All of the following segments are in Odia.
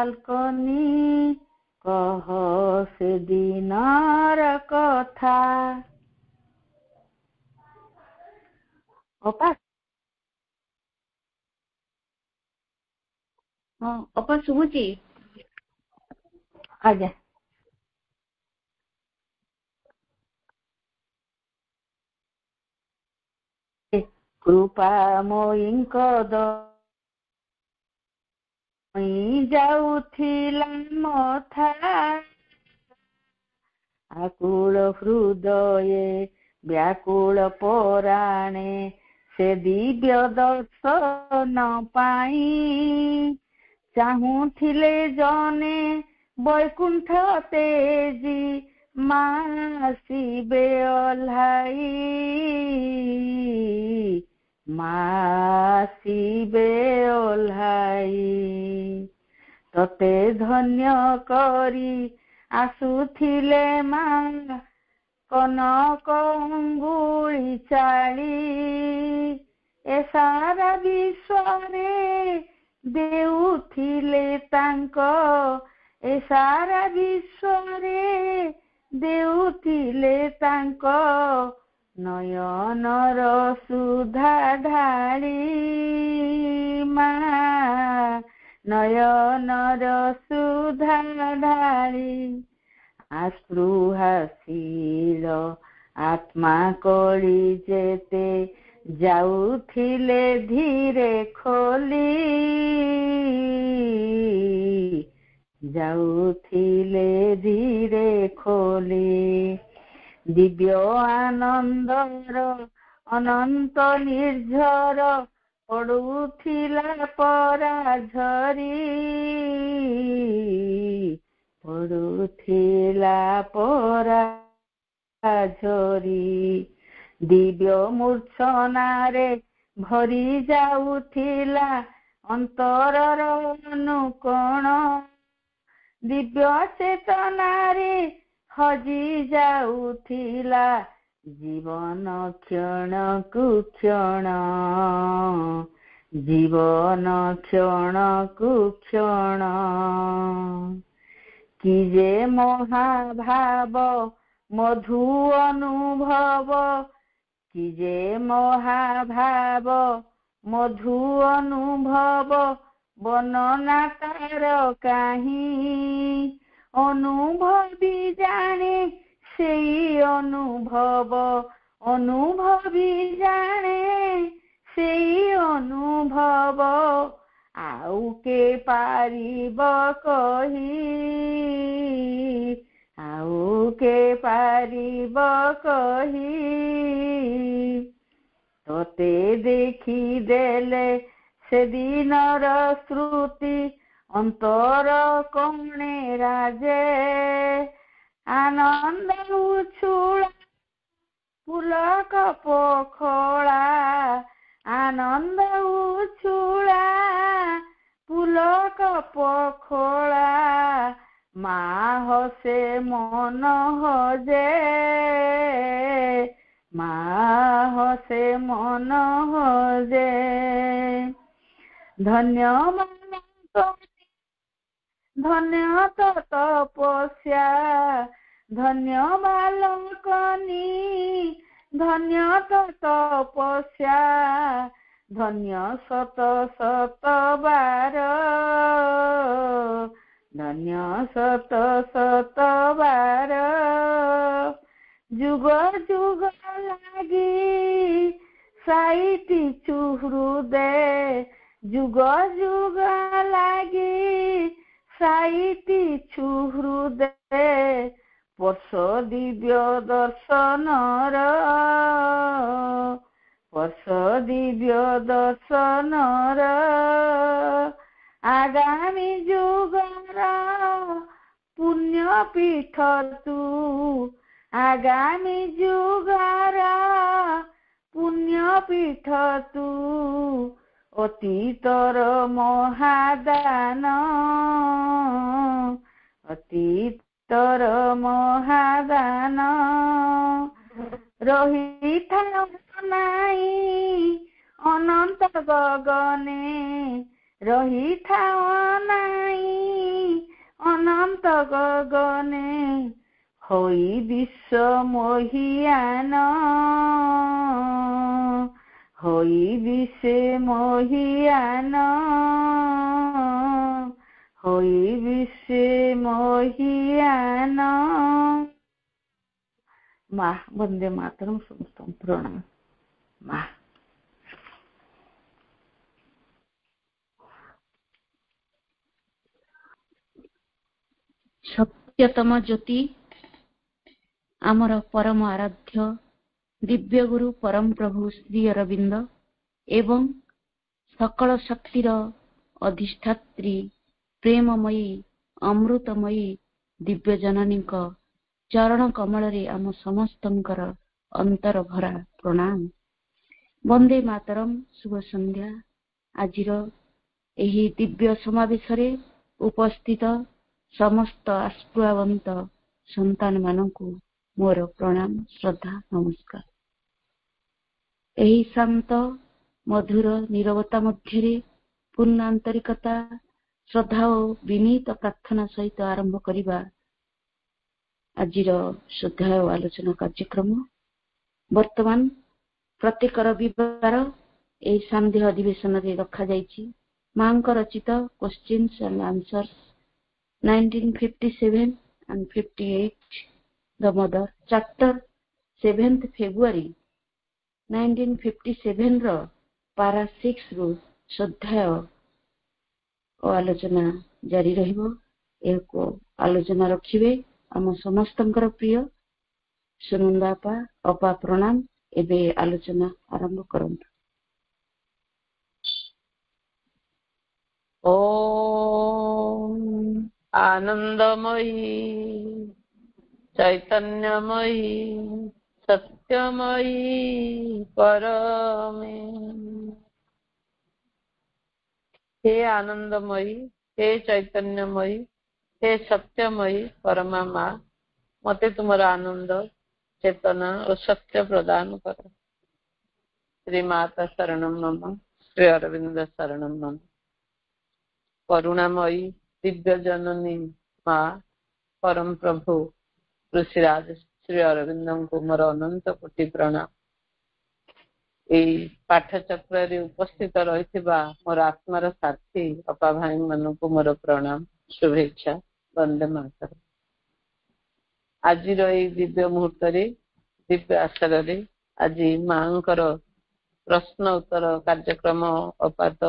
बालकनी कह से दिनर कथा अपा हाँ अपा शुभुची आज्ञा कृपामयीଙ୍କ दଇ ଯାଉଥିଲା ମଥା ଆକୁଳ ହୃଦये ବ୍ୟାକୁଳ ପରାଣେ ସେ ଦିବ୍ୟ ଦର୍ଶନ ପାଇଁ ଚାହୁଁଥିଲେ ଜନେ ବୈକୁଣ୍ଠ ତେଜି ମା ଆସିବେ ଓହ୍ଲାଇ ମା ଆସିବେ ଓହ୍ଲାଇ ତତେ ଧନ୍ୟ କରି ଆସୁଥିଲେ ମା କନକ ଅଙ୍ଗୁଳି ଚାଳି ଏ ସାରା ବିଶ୍ୱରେ ଦେଉଥିଲେ ତାଙ୍କ ଏ ସାରା ବିଶ୍ୱରେ ଦେଉଥିଲେ ତାଙ୍କ ନୟନର ସୁଧା ଢାଳି ମା ନୟନର ସୁଧା ଢାଳି ଆସ୍ପୃହାଶୀଳ ଆତ୍ମା କଳି ଯେତେ ଯାଉଥିଲେ ଧୀରେ ଖୋଲି ଯାଉଥିଲେ ଧୀରେ ଖୋଲି ଦିବ୍ୟ ଆନନ୍ଦର ଅନନ୍ତ ନିର୍ଝର ପଡୁଥିଲା ପରା ଝରି ପଡୁଥିଲା ପରା ଝରି ଦିବ୍ୟ ମୂର୍ଚ୍ଛନାରେ ଭରି ଯାଉଥିଲା ଅନ୍ତରର ଅନୁକୋଣ ଦିବ୍ୟ ଚେତନାରେ ହଜି ଯାଉଥିଲା ଜୀବନ କ୍ଷଣକୁ କ୍ଷଣ ଜୀବନ କ୍ଷଣକୁ କ୍ଷଣ କି ଯେ ମହାଭାବ ମଧୁ ଅନୁଭବ କି ଯେ ମହାଭାବ ମଧୁ ଅନୁଭବ ବର୍ଣ୍ଣନା ତାର କାହିଁ ଅନୁଭବୀ ଜାଣେ ସେଇ ଅନୁଭବ ଅନୁଭବୀ ଜାଣେ ସେଇ ଅନୁଭବ ଆଉ କେ ପାରିବ କହି ଆଉ କେ ପାରିବ କହି ତତେ ଦେଖିଦେଲେ ସେଦିନର ସ୍ମୃତି ଅନ୍ତର କୋଣେ ରାଜେ ଆନନ୍ଦ ଉଛୁଳା ପୁଲକ ପୋଖଳା ଆନନ୍ଦ ଉଛୁଳା ପୁଲକ ପୋଖଳା ମା ହସେ ମନ ହଜେ ମା ହସେ ମନ ହଜେ ଧନ୍ୟ ଧନ୍ୟ ତ ତପସ୍ୟା ଧନ୍ୟ ବାଲକନି ଧନ୍ୟ ତ ତପସ୍ୟା ଧନ୍ୟ ଶତ ଶତ ବାର ଧନ୍ୟ ଶତ ଶତ ବାର ଯୁଗ ଯୁଗ ଲାଗି ସାଇତିଛୁ ହୃଦେ ଯୁଗ ଯୁଗ ଲାଗି ସାଇତିଛୁ ହୃଦେ ବର୍ଷ ଦିବ୍ୟ ଦର୍ଶନର ବର୍ଷ ଦିବ୍ୟ ଦର୍ଶନର ଆଗାମୀ ଯୁଗର ପୁଣ୍ୟ ପୀଠ ତୁ ଆଗାମୀ ଯୁଗର ପୁଣ୍ୟ ପୀଠ ତୁ ଅତୀତର ମହାଦାନ ଅତୀତର ମହାଦାନ ରହିଥାଉ ନାଇଁ ଅନନ୍ତ ଗଗନେ ରହିଥାଅ ନାଇଁ ଅନନ୍ତ ଗଗନେ ହୋଇ ବିଶ୍ୱ ମହିୟାନ ହୋଇ ବିଶ୍ୱ ମହିୟାନ ହୋଇ ବିଶ୍ୱ ମହିୟାନ। ମା ବନ୍ଦେ ମାତରମ୍। ସମସ୍ତଙ୍କୁ ପ୍ରଣାମ। ମା ସତ୍ୟତମ ଜ୍ୟୋତି ଆମର ପରମ ଆରାଧ୍ୟ ଦିବ୍ୟ ଗୁରୁ ପରମ ପ୍ରଭୁ ଶ୍ରୀ ଅରବିନ୍ଦ ଏବଂ ସକଳ ଶକ୍ତିର ଅଧିଷ୍ଠାତ୍ରୀ ପ୍ରେମମୟୀ ଅମୃତମୟୀ ଦିବ୍ୟ ଜନନୀଙ୍କ ଚରଣ କମଳରେ ଆମ ସମସ୍ତଙ୍କର ଅନ୍ତର ଭରା ପ୍ରଣାମ। ବନ୍ଦେ ମାତରମ୍। ଶୁଭ ସନ୍ଧ୍ୟା। ଆଜିର ଏହି ଦିବ୍ୟ ସମାବେଶରେ ଉପସ୍ଥିତ ସମସ୍ତ ଆସ୍ପୃହାବନ୍ତ ସନ୍ତାନ ମାନଙ୍କୁ ମୋର ପ୍ରଣାମ, ଶ୍ରଦ୍ଧା, ନମସ୍କାର। ଏହି ଶାନ୍ତ ମଧୁର ନୀରବତା ମଧ୍ୟରେ ପୂର୍ଣ୍ଣ ଆନ୍ତରିକତା, ଶ୍ରଦ୍ଧା ଓ ବିନୀତ ପ୍ରାର୍ଥନା ସହିତ ଆରମ୍ଭ କରିବା ଆଜିର ଶ୍ରଦ୍ଧା ଓ ଆଲୋଚନା କାର୍ଯ୍ୟକ୍ରମ। ବର୍ତ୍ତମାନ ପ୍ରତ୍ୟେକ ରବିବାର ଏହି ସାନ୍ଧ୍ୟ ଅଧିବେଶନରେ ରଖାଯାଇଛି ମାଙ୍କ ରଚିତ questions and ଆନ୍ସର୍ସ 1957 and 58, the mother, chapter 7th February 1957 ର ପାରା 6 ରୁ ଶ୍ରଦ୍ଧାୟ ଓ ଆଲୋଚନା ଜାରି ରହିବ। ଏହାକୁ ଆଲୋଚନା ରଖିବେ ଆମ ସମସ୍ତଙ୍କର ପ୍ରିୟ ସୁନନ୍ଦା ଆପା। ଅପା ପ୍ରଣାମ। ଏବେ ଆଲୋଚନା ଆରମ୍ଭ କରନ୍ତୁ। ओम आनंदमयी चैतन्यमयी सत्यमयी परमे। हे आनंदमयी, हे चैतन्यमयी, हे सत्यमयी परमा माँ, मते तुमरा आनंद चेतना और सत्य प्रदान कर। श्री माता शरणम मम, श्री अरविंद शरणम मम। करुणामयी दिव्य जननी माँ परम प्रभु ऋषिराज श्री अरविंद को मोर अनंत कोटि प्रणाम। एई पाठचक्र उपस्थित रही मोर आत्मार साथी अपा भाई मान को मोर प्रणाम, शुभेच्छा। वंदे मातरम। आज दिव्य मुहूर्त दिव्य आसर आज मांकर प्रश्न उत्तर कार्यक्रम अपात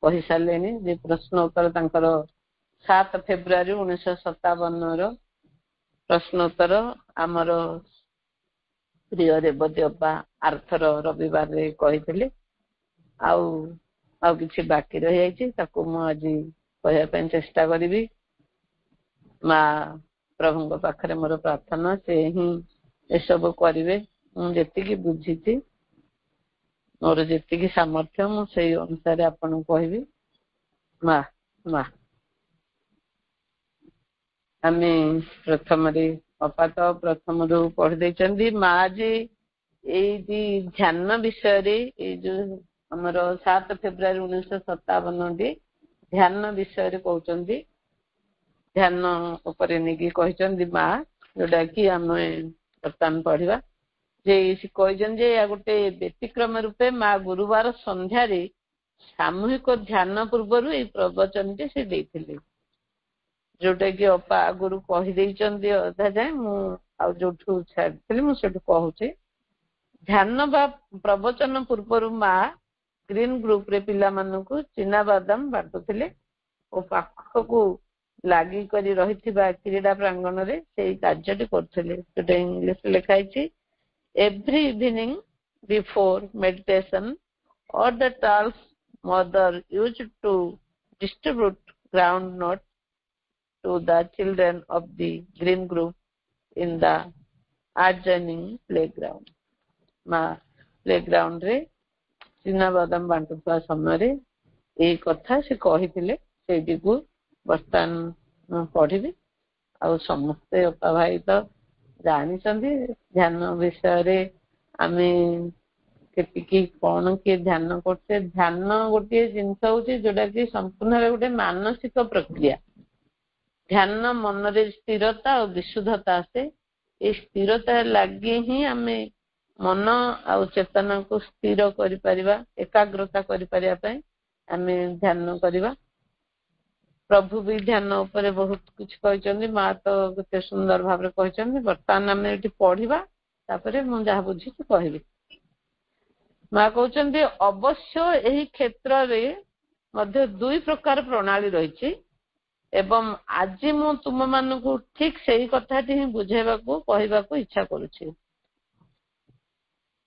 कही सारे जे प्रश्न उत्तर 7 फेब्रुआरी 1957 प्रश्न उत्तर आमर प्रिय रेवती अपा आर्थर रविवार कही कि बाकी रही आज कहवाई चेष्टा करी। माँ प्रभु पाखरे मोर प्रार्थना से ही एसबू करेंगे। मुझे बुझी मोर जी सामर्थ्य मुझे अनुसार आपन कहबी। माँ माँ आम प्रथम अपा तो प्रथम पढ़ी दे माँ जी ये ध्यान विषय जो आमर 7 फेब्रुआरी 1957 ध्यान विषय कहते ध्यान उपर नहीं माँ जोटा कि आम बर्तमान पढ़ा जे गोटे व्यतिक्रम रूपे माँ गुरुवार संध्यार सामूहिक ध्यान पूर्वर ये प्रवचन टी से देथिले, जोटा कि अपा आगुरु कही अधा जाए मुझू छाड़ी मुझे कहूँ ध्यान बा प्रवचन पूर्वर माँ ग्रीन ग्रुप रे पिला मानकु चिना बादाम बांटुथिले और पाखकु लागी करी रहिथिबा क्रीड़ा प्रांगण रे सेही कार्यटी करथिले। जोटा इंग्लिश लिखाई every evening before meditation or the tall's mother used to distribute groundnut to the children of the green group in the adjoining playground. माँ प्लेग्राउंड रे चिना बादाम बांटुवा समय ये कथा से कही से बर्तमान पढ़ी आ समस्ते अपा भाई तो जानी ध्यान विषय आम କେତିକି କଣ କିଏ ଧ୍ୟାନ କରୁଛେ। ଧ୍ୟାନ ଗୋଟିଏ ଜିନିଷ ହଉଛି ଯୋଉଟା କି ସମ୍ପୂର୍ଣ୍ଣ ଭାବେ ଗୋଟେ ମାନସିକ ପ୍ରକ୍ରିୟା। ଧ୍ୟାନ ମନରେ ସ୍ଥିରତା ଆଉ ବିଶୁଦ୍ଧତା ଆସେ। এই ସ୍ଥିରତା ଲାଗି ହିଁ ଆମେ ମନ ଆଉ ଚେତନାକୁ ସ୍ଥିର କରିପାରିବା, ଏକାଗ୍ରତା କରିପାରିବା ପାଇଁ ଆମେ ଧ୍ୟାନ କରିବା। ପ୍ରଭୁ ବି ଧ୍ୟାନ ଉପରେ ବହୁତ କିଛି କହିଛନ୍ତି, ମା ତ କେତେ ସୁନ୍ଦର ଭାବରେ କହିଛନ୍ତି। ବର୍ତ୍ତମାନ ଆମେ ଏଠି ପଢିବା, ତାପରେ ମୁଁ ଯାହା ବୁଝିଛି କହିବି। ମା କହୁଛନ୍ତି ଅବଶ୍ୟ ଏହି କ୍ଷେତ୍ରରେ ମଧ୍ୟ ଦୁଇ ପ୍ରକାର ପ୍ରଣାଳୀ ରହିଛି ଏବଂ ଆଜି ମୁଁ ତୁମମାନଙ୍କୁ ଠିକ ସେଇ କଥାଟି ହିଁ ବୁଝେଇବାକୁ କହିବାକୁ ଇଚ୍ଛା କରୁଛି।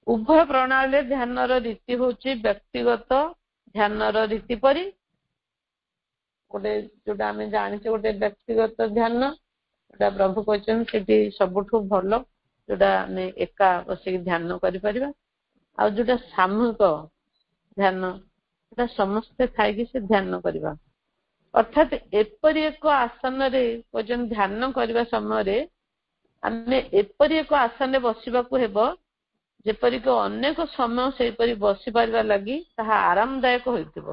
ଉଭୟ ପ୍ରଣାଳୀରେ ଧ୍ୟାନର ରୀତି ହଉଛି ବ୍ୟକ୍ତିଗତ ଧ୍ୟାନର ରୀତି ପରି। ଗୋଟେ ଯୋଉଟା ଆମେ ଜାଣିଛେ ଗୋଟେ ବ୍ୟକ୍ତିଗତ ଧ୍ୟାନ, ଯୋଉଟା ପ୍ରଭୁ କହିଛନ୍ତି ସେଠି ସବୁଠୁ ଭଲ, ଯୋଉଟା ଆମେ ଏକା ବସିକି ଧ୍ୟାନ କରିପାରିବା। ଆଉ ଯୋଉଟା ସାମୂହିକ ଧ୍ୟାନ, ସେଟା ସମସ୍ତେ ଖାଇକି ସେ ଧ୍ୟାନ କରିବା। ଅର୍ଥାତ୍ ଏପରି ଏକ ଆସନରେ ଧ୍ୟାନ କରିବା ସମୟରେ ଆମେ ଏପରି ଏକ ଆସନରେ ବସିବାକୁ ହେବ ଯେପରିକି ଅନେକ ସମୟ ସେହିପରି ବସିପାରିବା ଲାଗି ତାହା ଆରାମଦାୟକ ହୋଇଥିବ।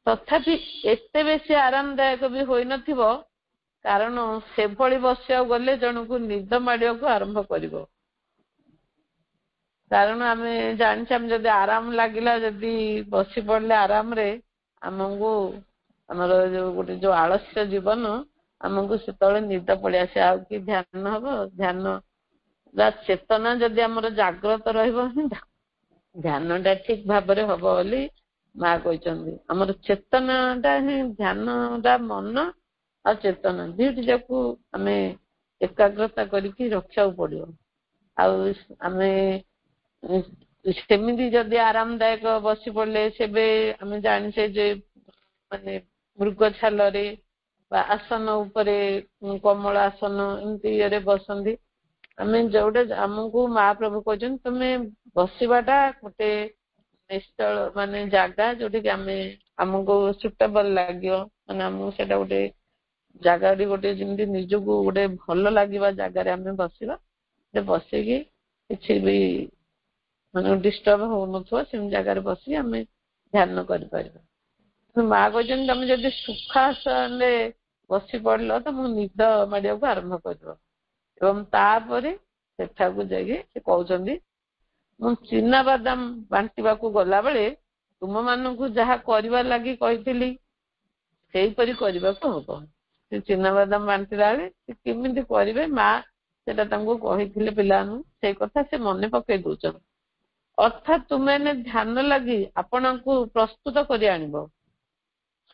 ତଥାପି ଏତେ ବେଶୀ ଆରାମଦାୟକ ବି ହୋଇନଥିବ, କାରଣ ସେଭଳି ବସିବାକୁ ଗଲେ ଜଣକୁ ନିଦ ମାଡ଼ିବାକୁ ଆରମ୍ଭ କରିବ। କାରଣ ଆମେ ଜାଣିଛେ ଆମେ ଯଦି ଆରାମ ଲାଗିଲା, ଯଦି ବସି ପଡିଲେ ଆରାମରେ, ଆମକୁ ଆମର ଯୋଉ ଆଳସ୍ୟ ଜୀବନ, ଆମକୁ ସେତେବେଳେ ନିଦ ପଳେଇ ଆସେ। ଆଉ କି ଧ୍ୟାନ ହବ? ଧ୍ୟାନ ଚେତନା ଯଦି ଆମର ଜାଗ୍ରତ ରହିବ, ଧ୍ୟାନଟା ଠିକ ଭାବରେ ହବ ବୋଲି ମା କହିଛନ୍ତି। ଆମର ଚେତନାଟା ହିଁ ଧ୍ୟାନଟା, ମନ ଆଉ ଚେତନା ଦୁଇଟି ଯାକୁ ଆମେ ଏକାଗ୍ରତା କରିକି ରଖିବାକୁ ପଡିବ। ଆଉ ଆମେ ସେମିତି ଯଦି ଆରାମଦାୟକ ବସି ପଡିଲେ, ସେବେ ଆମେ ଜାଣିଛେ ଯେ ମାନେ ମୃଗ ଛାଲରେ ବା ଆସନ ଉପରେ, କମଳ ଆସନ ଏମିତି ଇଏରେ ବସନ୍ତି। ଆମେ ଯୋଉଟା ଆମକୁ ମହାପ୍ରଭୁ କହିଛନ୍ତି ତମେ ବସିବାଟା ଗୋଟେ ନିଶ୍ଚଳ ମାନେ ଜାଗା ଯୋଉଠିକି ଆମକୁ ସୁଟେବଲ ଲାଗିବ, ମାନେ ଆମକୁ ସେଇଟା ଗୋଟେ ଜାଗାଟି ଗୋଟେ ଯେମିତି ନିଜକୁ ଗୋଟେ ଭଲ ଲାଗିବା ଜାଗାରେ ଆମେ ବସିବା। ବସିକି କିଛି ବି ମାନେ ଡିଷ୍ଟର୍ବ ହଉନଥିବ ସେମିତି ଜାଗାରେ ବସିକି ଆମେ ଧ୍ୟାନ କରିପାରିବା। ମା କହିଛନ୍ତି ତମେ ଯଦି ସୁଖାସନରେ ବସି ପଡିଲ ତମକୁ ନିଦ ମାଡ଼ିବାକୁ ଆରମ୍ଭ କରିବ। ଏବଂ ତାପରେ ସେଠାକୁ ଯାଇକି ସେ କହୁଛନ୍ତି ମୁଁ ଚିନାବାଦାମ ବାଣ୍ଟିବାକୁ ଗଲାବେଳେ ତୁମମାନଙ୍କୁ ଯାହା କରିବା ଲାଗି କହିଥିଲି ସେଇପରି କରିବାକୁ ହବ। ସେ ଚିନାବାଦାମ ବାଣ୍ଟିଲା ବେଳେ ସେ କେମିତି କରିବେ, ମା ସେଟା ତାଙ୍କୁ କହିଥିଲେ ପିଲାମାନଙ୍କୁ, ସେଇ କଥା ସେ ମନେ ପକେଇ ଦଉଛନ୍ତି। ଅର୍ଥାତ୍ ତୁମେ ଧ୍ୟାନ ଲାଗି ଆପଣଙ୍କୁ ପ୍ରସ୍ତୁତ କରି ଆଣିବ,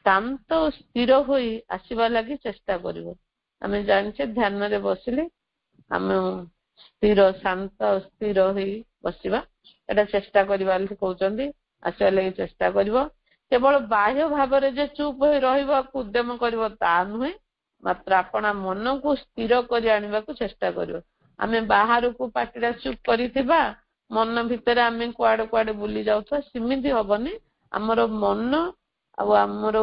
ଶାନ୍ତ ଓ ସ୍ଥିର ହୋଇ ଆସିବା ଲାଗି ଚେଷ୍ଟା କରିବ। ଆମେ ଜାଣିଛେ ଧ୍ୟାନରେ ବସିଲେ ଆମେ ସ୍ଥିର, ଶାନ୍ତ ସ୍ଥିର ହେଇ ବସିବା, ଏଟା ଚେଷ୍ଟା କରିବା ବୋଲି କହୁଛନ୍ତି। ଆସିବା ଲାଗି ଚେଷ୍ଟା କରିବ। କେବଳ ବାହ୍ୟ ଭାବରେ ଯେ ଚୁପ୍ ହୋଇ ରହିବାକୁ ଉଦ୍ୟମ କରିବ ତା ନୁହେଁ, ମାତ୍ର ଆପଣ ମନକୁ ସ୍ଥିର କରି ଆଣିବାକୁ ଚେଷ୍ଟା କରିବ। ଆମେ ବାହାରକୁ ପାଟିଟା ଚୁପ୍ କରିଥିବା, ମନ ଭିତରେ ଆମେ କୁଆଡେ କୁଆଡେ ବୁଲି ଯାଉଥିବା, ସେମିତି ହବନି। ଆମର ମନ ଆଉ ଆମର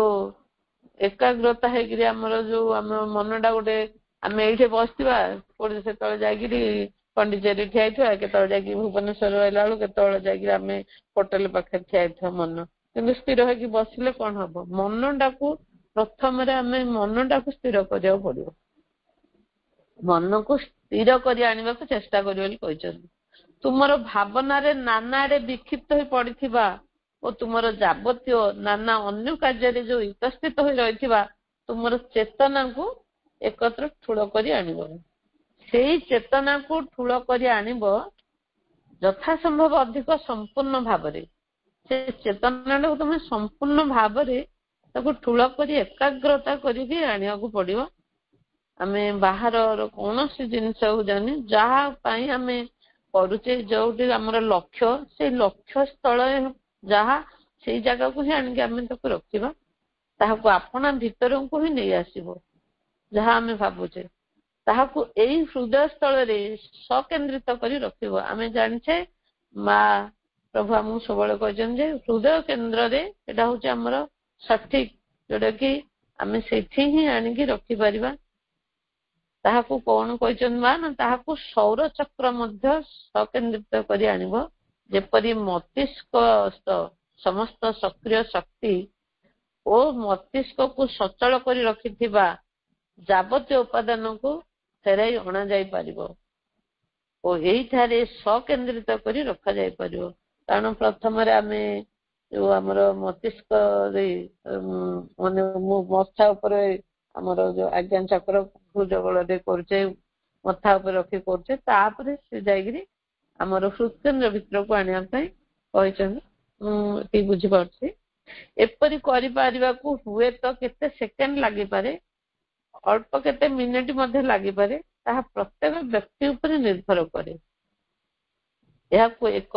ଏକାଗ୍ରତା ହେଇକିରି ଆମର ଯୋଉ ଆମ ମନଟା ଗୋଟେ, ଆମେ ଏଇଠି ବସିଥିବା କୋଉଠି ସେତେବେଳେ ଯାଇକିରି ପଣ୍ଡିଚେରୀ ଠିଆ ହେଇଥିବା, କେତେବେଳେ ଯାଇକି ଭୁବନେଶ୍ୱର ରହିଲା ବେଳକୁ କେତେବେଳେ ଯାଇକିରି ଆମେ ହୋଟେଲ ପାଖରେ ଠିଆ ହେଇଥିବା ମନ। କିନ୍ତୁ ସ୍ଥିର ହେଇକି ବସିଲେ କଣ ହବ? ମନଟାକୁ ପ୍ରଥମରେ ଆମେ ମନଟାକୁ ସ୍ଥିର କରିବାକୁ ପଡିବ। ମନକୁ ସ୍ଥିର କରି ଆଣିବାକୁ ଚେଷ୍ଟା କରିବ ବୋଲି କହିଛନ୍ତି। ତୁମର ଭାବନାରେ ନାନା ଆଡେ ବିକ୍ଷିପ୍ତ ହୋଇ ପଡିଥିବା ଓ ତୁମର ଯାବତୀୟ ନାନା ଅନ୍ୟ କାର୍ଯ୍ୟରେ ଯୋଉ ଇତସ୍ଥିତ ହୋଇ ରହିଥିବା ତୁମର ଚେତନାକୁ ଏକତ୍ର ଠୁଳ କରି ଆଣିବ। ସେଇ ଚେତନାକୁ ଠୁଳ କରି ଆଣିବ ଯଥାସମ୍ଭବ ଅଧିକ ସମ୍ପୂର୍ଣ୍ଣ ଭାବରେ। ସେ ଚେତନାଟାକୁ ତମେ ସମ୍ପୂର୍ଣ୍ଣ ଭାବରେ ତାକୁ ଠୁଳ କରି ଏକାଗ୍ରତା କରିକି ଆଣିବାକୁ ପଡିବ। ଆମେ ବାହାରର କୌଣସି ଜିନିଷକୁ ଜାଣି ଯାହା ପାଇଁ ଆମେ କରୁଛେ, ଯୋଉଠି ଆମର ଲକ୍ଷ୍ୟ, ସେଇ ଲକ୍ଷ୍ୟ ସ୍ଥଳ ଯାହା, ସେଇ ଜାଗାକୁ ହିଁ ଆଣିକି ଆମେ ତାକୁ ରଖିବା। ତାହାକୁ ଆପଣା ଭିତରକୁ ହିଁ ନେଇ ଆସିବ। ଯାହା ଆମେ ଭାବୁଛେ ତାହାକୁ ଏଇ ହୃଦୟ ସ୍ଥଳରେ ସକେନ୍ଦ୍ରିତ କରି ରଖିବ। ଆମେ ଜାଣିଛେ ମା ପ୍ରଭୁ ଆମକୁ ସବୁବେଳେ କହିଛନ୍ତି ଯେ ହୃଦୟ କେନ୍ଦ୍ରରେ ଏଟା ହଉଛି ଆମର ସଠିକ, ଯୋଉଟା କି ଆମେ ସେଠି ହିଁ ଆଣିକି ରଖିପାରିବା। ତାହାକୁ କଣ କହିଛନ୍ତି ମା? ନା ତାହାକୁ ସୌର ଚକ୍ର ମଧ୍ୟ ସକେନ୍ଦ୍ରିତ କରି ଆଣିବ। ଯେପରି ମସ୍ତିଷ୍କ ସମସ୍ତ ସକ୍ରିୟ ଶକ୍ତି ଓ ମସ୍ତିଷ୍କକୁ ସଚଳ କରି ରଖିଥିବା ଯାବତୀୟ ଉପାଦାନକୁ ଫେରାଇ ଅଣାଯାଇପାରିବ ଓ ଏଇଠାରେ ସକେନ୍ଦ୍ରିତ କରି ରଖାଯାଇପାରିବ। କାରଣ ପ୍ରଥମରେ ଆମେ ଯୋଉ ଆମର ମସ୍ତିଷ୍କରେ ମାନେ ମଥା ଉପରେ ଆମର ଯୋଉ ଆଜ୍ଞା ଚକ୍ର ଭୁଜ ବଳରେ କରୁଛେ, ମଥା ଉପରେ ରଖି କରୁଛେ, ତାପରେ ସେ ଯାଇକିରି ଆମର ହୃତ୍କେନ୍ଦ୍ର ଭିତରକୁ ଆଣିବା ପାଇଁ କହିଛନ୍ତି। ମୁଁ ଏତିକି ବୁଝିପାରୁଛି। ଏପରି କରିପାରିବାକୁ ହୁଏତ କେତେ ସେକେଣ୍ଡ ଲାଗିପାରେ, ଅଳ୍ପ କେତେ ମିନିଟ ମଧ୍ୟ ଲାଗିପାରେ, ତାହା ପ୍ରତ୍ୟେକ ବ୍ୟକ୍ତି ଉପରେ ନିର୍ଭର କରେ। ଏହାକୁ ଏକ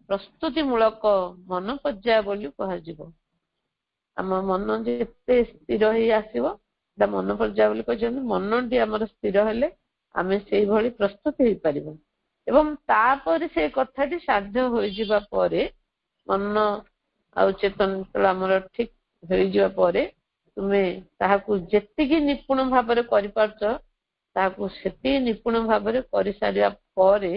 ପ୍ରସ୍ତୁତିମୂଳକ ମନ ପର୍ଯ୍ୟାୟ ବୋଲି କୁହାଯିବ। ଆମ ମନ ଯେତେ ସ୍ଥିର ହେଇ ଆସିବ, ଏଟା ମନ ପର୍ଯ୍ୟାୟ ବୋଲି କହିଛନ୍ତି। ମନଟି ଆମର ସ୍ଥିର ହେଲେ ଆମେ ସେଇଭଳି ପ୍ରସ୍ତୁତ ହେଇପାରିବ ଏବଂ ତାପରେ ସେ କଥାଟି ସାଧ୍ୟ ହୋଇଯିବା ପରେ, ମନ ଆଉ ଚେତନ ଆମର ଠିକ ହେଇଯିବା ପରେ ତୁମେ ତାହାକୁ ଯେତିକି ନିପୁଣ ଭାବରେ କରିପାରୁଛ, ତାହାକୁ ସେତିକି ନିପୁଣ ଭାବରେ କରିସାରିବା ପରେ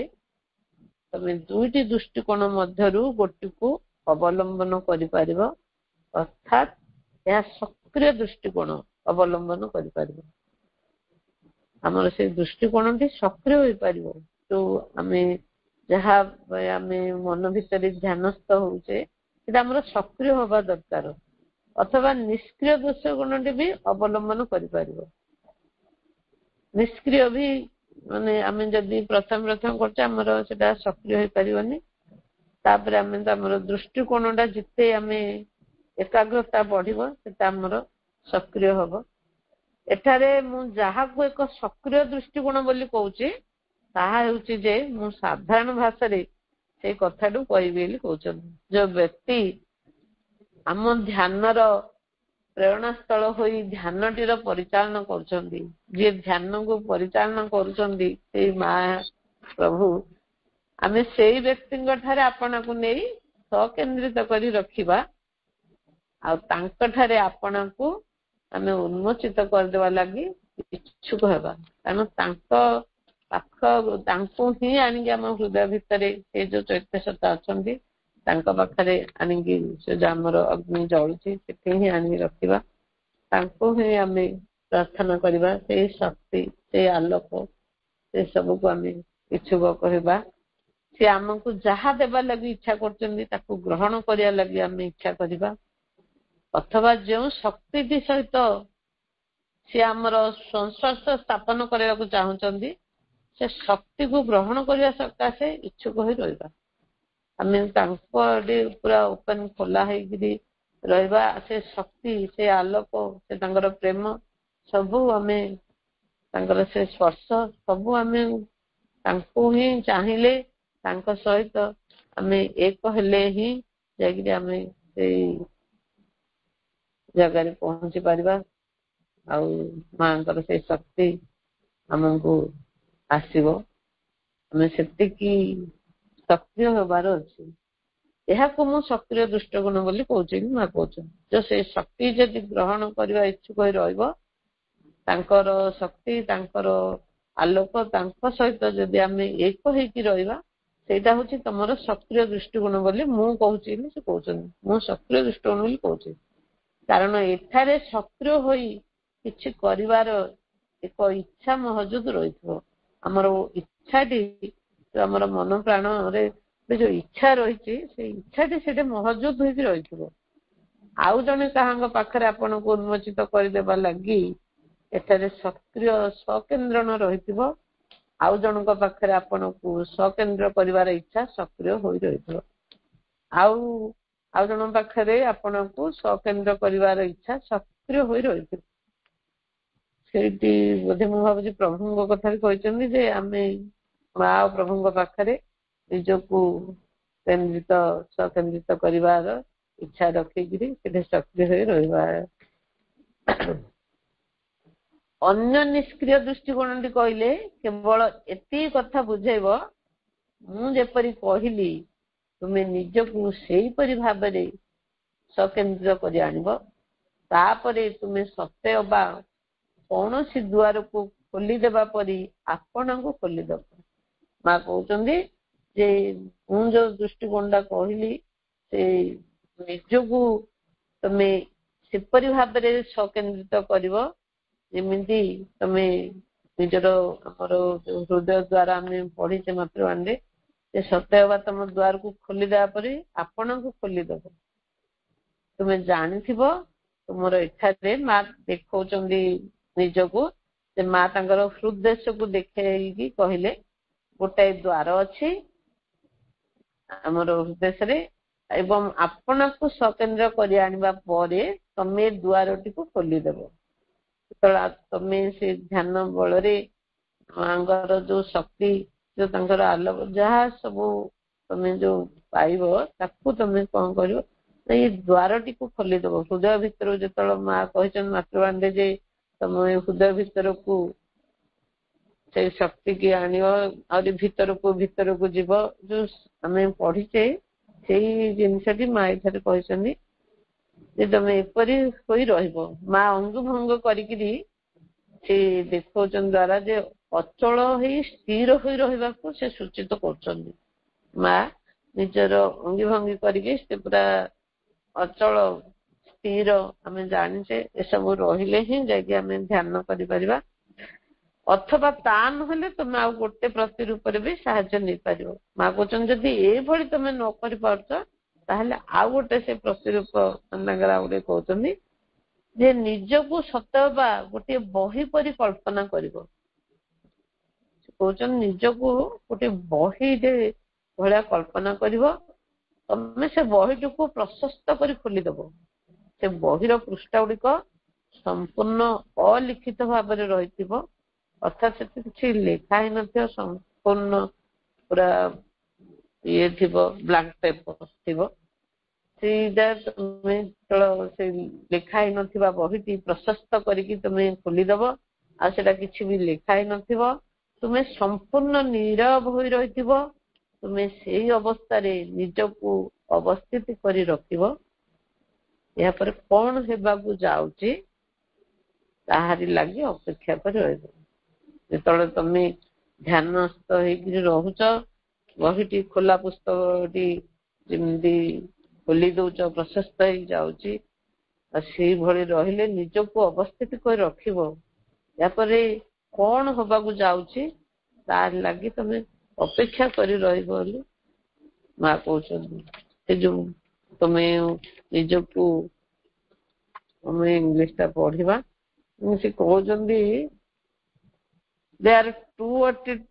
ତମେ ଦୁଇଟି ଦୃଷ୍ଟିକୋଣ ମଧ୍ୟରୁ ଗୋଟିକୁ ଅବଲମ୍ବନ କରିପାରିବ, ଅର୍ଥାତ୍ ଏହା ସକ୍ରିୟ ଦୃଷ୍ଟିକୋଣ ଅବଲମ୍ବନ କରିପାରିବ। ଆମର ସେଇ ଦୃଷ୍ଟିକୋଣଟି ସକ୍ରିୟ ହୋଇପାରିବ। ଯୋଉ ଆମେ ଯାହା ଆମେ ମନ ଭିତରେ ଧ୍ୟାନସ୍ଥ ହଉଛେ, ସେଟା ଆମର ସକ୍ରିୟ ହବା ଦରକାର। ଅଥବା ନିଷ୍କ୍ରିୟ ଦୃଷ୍ଟିକୋଣଟି ବି ଅବଲମ୍ବନ କରିପାରିବ। ନିଷ୍କ୍ରିୟ ବି ମାନେ ଆମେ ଯଦି ପ୍ରଥମ କରୁଛେ, ଆମର ସେଟା ସକ୍ରିୟ ହେଇପାରିବନି। ତାପରେ ଆମେ ତ ଆମର ଦୃଷ୍ଟିକୋଣଟା ଯେତେ ଆମେ ଏକାଗ୍ରତା ବଢିବ, ସେଟା ଆମର ସକ୍ରିୟ ହବ। ଏଠାରେ ମୁଁ ଯାହାକୁ ଏକ ସକ୍ରିୟ ଦୃଷ୍ଟିକୋଣ ବୋଲି କହୁଛି, ତାହା ହେଉଛି ଯେ ମୁଁ ସାଧାରଣ ଭାଷାରେ ସେଇ କଥାଠୁ କହିବି ବୋଲି କହୁଛନ୍ତି। ଯୋଉ ବ୍ୟକ୍ତି ଆମ ଧ୍ୟାନର ପ୍ରେରଣାସ୍ଥଳ ହୋଇ ଧ୍ୟାନଟିର ପରିଚାଳନା କରୁଛନ୍ତି, ଯିଏ ଧ୍ୟାନକୁ ପରିଚାଳନା କରୁଛନ୍ତି ସେଇ ମା ପ୍ରଭୁ, ଆମେ ସେଇ ବ୍ୟକ୍ତିଙ୍କ ଠାରେ ଆପଣାକୁ ନେଇ ସକେନ୍ଦ୍ରିତ କରି ରଖିବା ଆଉ ତାଙ୍କଠାରେ ଆପଣାକୁ ଆମେ ଉନ୍ମୋଚିତ କରିଦେବା ଲାଗି ଇଚ୍ଛୁକ ହେବା। କାରଣ ତାଙ୍କୁ ହିଁ ଆଣିକି ଆମ ହୃଦୟ ଭିତରେ ସେ ଯୋଉ ଚୈତ୍ୟ ସତ୍ତା ଅଛନ୍ତି, ତାଙ୍କ ପାଖରେ ଆଣିକି ସେ ଯୋଉ ଆମର ଅଗ୍ନି ଜଳୁଛି ସେଠି ହିଁ ଆଣିକି ରଖିବା। ତାଙ୍କୁ ହିଁ ଆମେ ପ୍ରାର୍ଥନା କରିବା, ସେଇ ଶକ୍ତି, ସେଇ ଆଲୋକ, ସେ ସବୁକୁ ଆମେ ଇଚ୍ଛୁକ କହିବା। ସେ ଆମକୁ ଯାହା ଦେବା ଲାଗି ଇଚ୍ଛା କରୁଛନ୍ତି, ତାକୁ ଗ୍ରହଣ କରିବା ଲାଗି ଆମେ ଇଚ୍ଛା କରିବା। ଅଥବା ଯେଉଁ ଶକ୍ତିଟି ସହିତ ସେ ଆମର ସଂସ୍ପର୍ଶ ସ୍ଥାପନ କରିବାକୁ ଚାହୁଁଛନ୍ତି, ସେ ଶକ୍ତିକୁ ଗ୍ରହଣ କରିବା ସକାଶେ ଇଚ୍ଛୁକ ହୋଇ ରହିବା। ଆମେ ତାଙ୍କ ପୁରା ଓପେନ ଖୋଲା ହେଇକିରି ରହିବା। ସେ ଶକ୍ତି, ସେ ଆଲୋକ, ସେ ତାଙ୍କର ପ୍ରେମ ସବୁ ଆମେ, ତାଙ୍କର ସେ ସ୍ପର୍ଶ ସବୁ ଆମେ ତାଙ୍କୁ ହିଁ ଚାହିଁଲେ, ତାଙ୍କ ସହିତ ଆମେ ଏକ ହେଲେ ହିଁ ଯାଇକିରି ଆମେ ସେଇ ଜାଗାରେ ପହଞ୍ଚି ପାରିବା। ଆଉ ମାଙ୍କର ସେଇ ଶକ୍ତି ଆମକୁ ଆସିବ, ଆମେ ସେତିକି ସକ୍ରିୟ ହେବାର ଅଛି। ଏହାକୁ ମୁଁ ସକ୍ରିୟ ଦୃଷ୍ଟିକୋଣ ବୋଲି କହୁଛି। ମା କହୁଛନ୍ତି ଯେ ସେ ଶକ୍ତି ଯଦି ଗ୍ରହଣ କରିବା ଇଚ୍ଛୁକ ହୋଇ ରହିବ, ତାଙ୍କର ଶକ୍ତି, ତାଙ୍କର ଆଲୋକ, ତାଙ୍କ ସହିତ ଯଦି ଆମେ ଏକ ହେଇକି ରହିବା, ସେଇଟା ହଉଛି ତମର ସକ୍ରିୟ ଦୃଷ୍ଟିକୋଣ ବୋଲି ମୁଁ କହୁଛି। ସେ କହୁଛନ୍ତି ମୁଁ ସକ୍ରିୟ ଦୃଷ୍ଟିକୋଣ ବୋଲି କହୁଛି। କାରଣ ଏଠାରେ ସକ୍ରିୟ ହୋଇ କିଛି କରିବାର ଏକ ଇଚ୍ଛା ମହଜୁଦ ରହିଥିବ। ଆମର ଇଚ୍ଛାଟି, ଆମର ମନ ପ୍ରାଣରେ ଯୋଉ ଇଚ୍ଛା ରହିଛି, ସେଇ ଇଚ୍ଛାଟି ସେଠି ମହଜୁଦ ହେଇକି ରହିଥିବ। ଆଉ ଜଣେ କାହାଙ୍କ ପାଖରେ ଆପଣଙ୍କୁ ଉନ୍ମୋଚିତ କରିଦେବା ଲାଗି ଏଠାରେ ସକ୍ରିୟ ସକେନ୍ଦ୍ରଣ ରହିଥିବ। ଆଉ ଜଣଙ୍କ ପାଖରେ ଆପଣଙ୍କୁ ସକେନ୍ଦ୍ର କରିବାର ଇଚ୍ଛା ସକ୍ରିୟ ହୋଇ ରହିଥିବ। ଆଉ ଜଣଙ୍କ ପାଖରେ ଆପଣଙ୍କୁ ସକେନ୍ଦ୍ର କରିବାର ଇଚ୍ଛା ସକ୍ରିୟ ହୋଇ ରହିଥିବ। ସେଇଠି ବୋଧେ ମୁଁ ଭାବୁଛି ପ୍ରଭୁଙ୍କ କଥା ବି କହିଛନ୍ତି ଯେ ଆମେ ମା ଆଉ ପ୍ରଭୁଙ୍କ ପାଖରେ ନିଜକୁ ସକେନ୍ଦ୍ରିତ କରିବାର ଇଚ୍ଛା ରଖିକିରି ସେଠି ସକ୍ରିୟ ହୋଇ ରହିବା। ଅନ୍ୟ ନିଷ୍କ୍ରିୟ ଦୃଷ୍ଟିକୋଣଟି କହିଲେ କେବଳ ଏତିକି କଥା ବୁଝେଇବ, ମୁଁ ଯେପରି କହିଲି ତୁମେ ନିଜକୁ ସେଇପରି ଭାବରେ ସକେନ୍ଦ୍ର କରି ଆଣିବ। ତାପରେ ତୁମେ ସତେ ଅବା କୌଣସି ଦୁଆରକୁ ଖୋଲିଦେବା ପରି ଆପଣଙ୍କୁ ଖୋଲିଦେବ। ମା କହୁଛନ୍ତି ଯେ ମୁଁ ଯୋଉ ଦୃଷ୍ଟିକୋଣଟା କହିଲି ସେ ନିଜକୁ ତମେ ସେପରି ଭାବରେ ସକେନ୍ଦ୍ରିତ କରିବ ଯେମିତି ତମେ ନିଜର ଆମର ହୃଦୟ ଦ୍ଵାରା ଆମେ ପଢିଛେ ମାତୃବାଣୀରେ ସେ ସତ୍ୟ ହେବା ତମ ଦ୍ୱାରକୁ ଖୋଲିଦେବା ପରେ ଆପଣଙ୍କୁ ଖୋଲିଦବ। ତୁମେ ଜାଣିଥିବ ତୁମର ଏଠାରେ ମା ଦେଖାଉଛନ୍ତି ନିଜକୁ, ସେ ମା ତାଙ୍କର ହୃଦୟକୁ ଦେଖେଇକି କହିଲେ ଗୋଟାଏ ଦ୍ୱାର ଅଛି ଆମର ହୃଦୟରେ ଏବଂ ଆପଣଙ୍କୁ ସକେନ୍ଦ୍ର କରି ଆଣିବା ପରେ ତମେ ଦ୍ୱାରଟିକୁ ଖୋଲିଦେବ। ଯେତେବେଳେ ତମେ ସେ ଧ୍ୟାନ ବଳରେ ମାଙ୍କର ଯୋଉ ଶକ୍ତି ଯୋଉ ତାଙ୍କର ଆଲୋକ ଯାହା ସବୁ ତମେ ଯୋଉ ପାଇବ ତାକୁ ତମେ କଣ କରିବ ଏଇ ଦ୍ୱାରଟିକୁ ଖୋଲିଦବ। ହୃଦୟ ଭିତରୁ ଯେତେବେଳେ ମା କହିଛନ୍ତି ମାତୃବାଣୀରେ ଯେ ତମେ ହୃଦୟ ଭିତରକୁ ସେଇ ଶକ୍ତି କି ଆଣିବ ଆହୁରି ଭିତରକୁ ଯିବ ଯୋଉ ଆମେ ପଢିଛେ ସେଇ ଜିନିଷଟି ମା ଏଠାରେ କହିଛନ୍ତି ଯେ ତମେ ଏପରି ହୋଇ ରହିବ। ମା ଅଙ୍ଗୁଭଙ୍ଗ କରିକିରି ସେ ଦେଖାଉଛନ୍ତି ଦ୍ଵାରା ଯେ ଅଚଳ ହେଇ ସ୍ଥିର ହୋଇ ରହିବାକୁ ସେ ସୂଚିତ କରୁଛନ୍ତି। ମା ନିଜର ଅଙ୍ଗି ଭଙ୍ଗି କରିକି ସେ ପୁରା ଅଚଳ ସ୍ଥିର ଆମେ ଜାଣିଛେ ଏସବୁ ରହିଲେ ହିଁ ଯାଇକି ଆମେ ଧ୍ୟାନ କରିପାରିବା, ଅଥବା ତା ନହେଲେ ତମେ ଆଉ ଗୋଟେ ପ୍ରତିରୂପରେ ବି ସାହାଯ୍ୟ ନେଇପାରିବ। ମା କହୁଛନ୍ତି ଯଦି ଏଇଭଳି ତମେ ନ କରିପାରୁଛ ତାହେଲେ ଆଉ ଗୋଟେ ସେ ପ୍ରତିରୂପ ତାଙ୍କର ଆଉ ଗୋଟେ କହୁଛନ୍ତି ଯେ ନିଜକୁ ସତ ବା ଗୋଟିଏ ବହି ପରି କଳ୍ପନା କରିବ। କହୁଛନ୍ତି ନିଜକୁ ଗୋଟେ ବହିରେ ଭଳିଆ କଳ୍ପନା କରିବ। ତମେ ସେ ବହିଟିକୁ ପ୍ରଶସ୍ତ କରି ଖୋଲିଦବ। ସେ ବହିର ପୃଷ୍ଠା ଗୁଡିକ ସମ୍ପୂର୍ଣ୍ଣ ଅଲିଖିତ ଭାବରେ ରହିଥିବ, ଅର୍ଥାତ୍ ସେଠି କିଛି ଲେଖା ହେଇନଥିବ, ସମ୍ପୂର୍ଣ୍ଣ ପୁରା ଇଏ ଥିବ, ବ୍ଲାଙ୍କ ପେପର ଥିବ। ସେଇଟା ତମେ ସେ ଲେଖା ହେଇନଥିବା ବହିଟି ପ୍ରଶସ୍ତ କରିକି ତମେ ଖୋଲିଦବ। ଆଉ ସେଟା କିଛି ବି ଲେଖା ହେଇନଥିବ, ତୁମେ ସମ୍ପୂର୍ଣ୍ଣ ନୀରବ ହୋଇ ରହିଥିବ। ତୁମେ ସେଇ ଅବସ୍ଥାରେ ନିଜକୁ ଅବସ୍ଥିତ କରି ରଖିବ। ଏହାପରେ କଣ ହେବାକୁ ଯାଉଛି ତାହାରି ଲାଗି ଅପେକ୍ଷା କରି ରହିବ। ଯେତେବେଳେ ତମେ ଧ୍ୟାନସ୍ଥ ହେଇକି ରହୁଛ, ବହିଟି ଖୋଲା ପୁସ୍ତକଟି ଯେମିତି ଖୋଲି ଦଉଛ ପ୍ରଶସ୍ତ ହେଇଯାଉଛି, ଆଉ ସେଇଭଳି ରହିଲେ ନିଜକୁ ଅବସ୍ଥିତ କରି ରଖିବ। ଏହାପରେ କଣ ହବାକୁ ଯାଉଛି ତାର ଲାଗି ତମେ ଅପେକ୍ଷା କରି ରହିବ ବୋଲି ମା କହୁଛନ୍ତି। ସେ ଯୋଉ ତମେ ନିଜକୁ ଆମେ ଇଂଲିଶଟା ପଢିବା, ସେ କହୁଛନ୍ତି there are two or three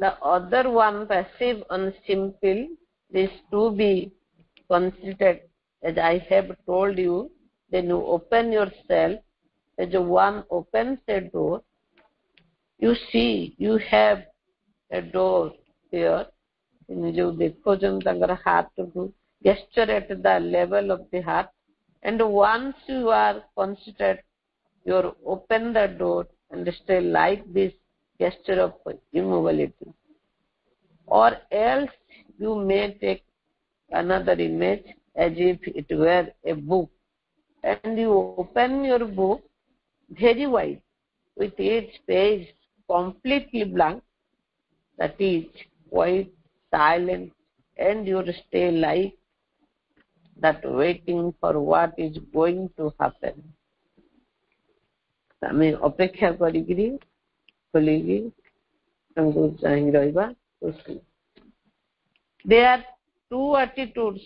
the other one passive and simple is to be considered as I have told you. Then you open yourself as one opens a door. You see you have a door here. जो देखो जन तंगर हाथ को gesture at the level of the heart, and once you are considered you open the door and stay like this gesture of immobility, or else you may take another image as if it were a book, and you open your book very wide with its page completely blank, that is quite silent, and you stay like that waiting for what is going to happen. ଆମେ ଅପେକ୍ଷା କରିକିରି ଖୋଲିକି ତାଙ୍କୁ ଚାହିଁ ରହିବା। There are two attitudes.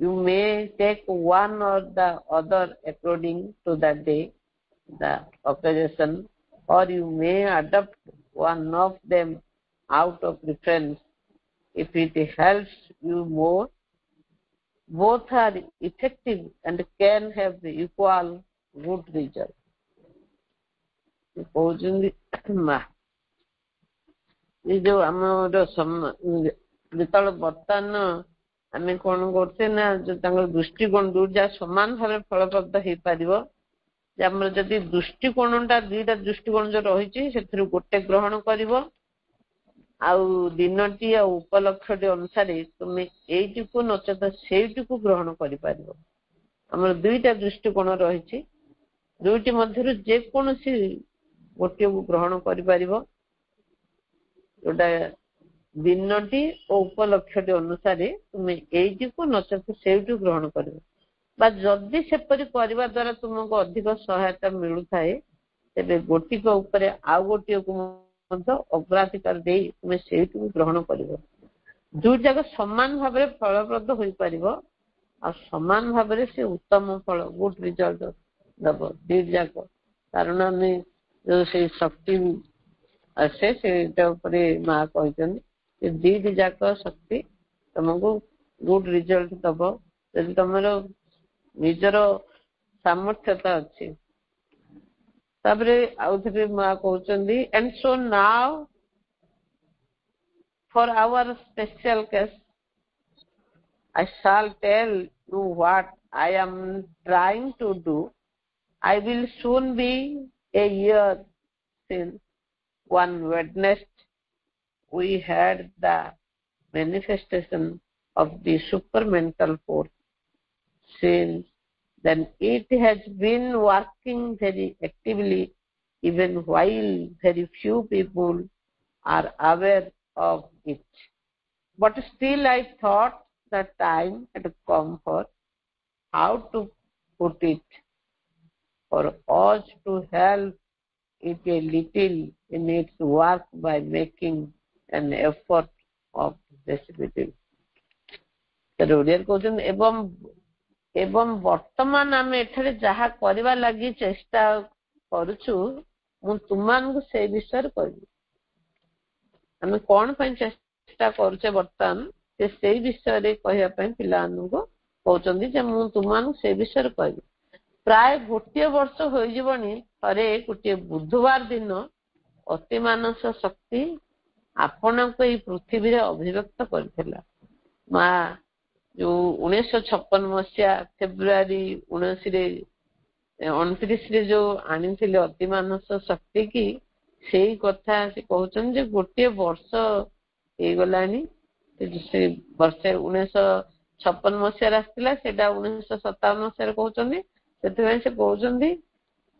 You may take one or the other according to the day, the occasion, or you may adopt one of them out of preference if it helps you more. Both are effective and can have the equal good result. ये जो आमर ଯେତେବେଳେ ବର୍ତ୍ତମାନ ଆମେ କଣ କରୁଛେ ନା ଯୋଉ ତାଙ୍କର ଦୃଷ୍ଟିକୋଣ ଦୁଇଟା ସମାନ ଭାବେ ଫଳପ୍ରଦ ହେଇପାରିବ। ଯେ ଆମର ଯଦି ଦୃଷ୍ଟିକୋଣଟା ଦୁଇଟା ଦୃଷ୍ଟିକୋଣ ଯୋଉ ରହିଛି ସେଥିରୁ ଗୋଟେ ଗ୍ରହଣ କରିବ, ଆଉ ଦିନଟି ଆଉ ଉପଲକ୍ଷଟି ଅନୁସାରେ ତୁମେ ଏଇଟିକୁ ନଚେତ ସେଇଟିକୁ ଗ୍ରହଣ କରିପାରିବ। ଆମର ଦୁଇଟା ଦୃଷ୍ଟିକୋଣ ରହିଛି, ଦୁଇଟି ମଧ୍ୟରୁ ଯେକୌଣସି ଗୋଟିଏକୁ ଗ୍ରହଣ କରିପାରିବ। जोटा दिनटी और उपलक्ष्य अनुसार तुम्हें यू नचेत से ग्रहण कर जदि सेपरी करने द्वारा तुमको अधिक सहायता मिलू थाए तेरे गोटिक उपर आउ गोटे को अग्राधिकार दे तुम्हें से ग्रहण कर दुई जाक समान भाव फलप्रद हो पार और समान भाव से उत्तम फल गुड रिजल्ट दब दुई जाक कारण आम जो से शक्ति आसे से माँ कहते दुईट जाक शक्ति तुमको गुड रिजल्ट दब जब तुम निजर सामर्थ्यता अच्छी आउ थे माँ कहते and so now for our special case I shall tell you what I am trying to do. I will soon be a year since one Wednesday we had the manifestation of the supermental force. Since then it has been working very actively even while very few people are aware of it. But still I thought the time had come for how to put it, for us to help it a little in its work by making an effort of disability. एवं वर्तमान आम एठारे जहा करवा लगी चेष्टा करुछु मु तुम से विषय कहबी आम कौन चेष्टा करुचे वर्तमान से विषय कहवाई पिलाको कहते मु तुम से विषय कहबी प्राय गोटे वर्ष होनी थे गोटे बुधवार दिन अति मानस शक्ति आपण को ये पृथ्वी अभिव्यक्त करथिला माँ जो 1956 मसीहा फेब्रुआरी 1929 जो आनी अति मानस शक्ति की से कथा से कहते गोटे वर्ष हो गलानी वर्ष 1956 मसीह आसला से 1957 मसीह कहते से कहते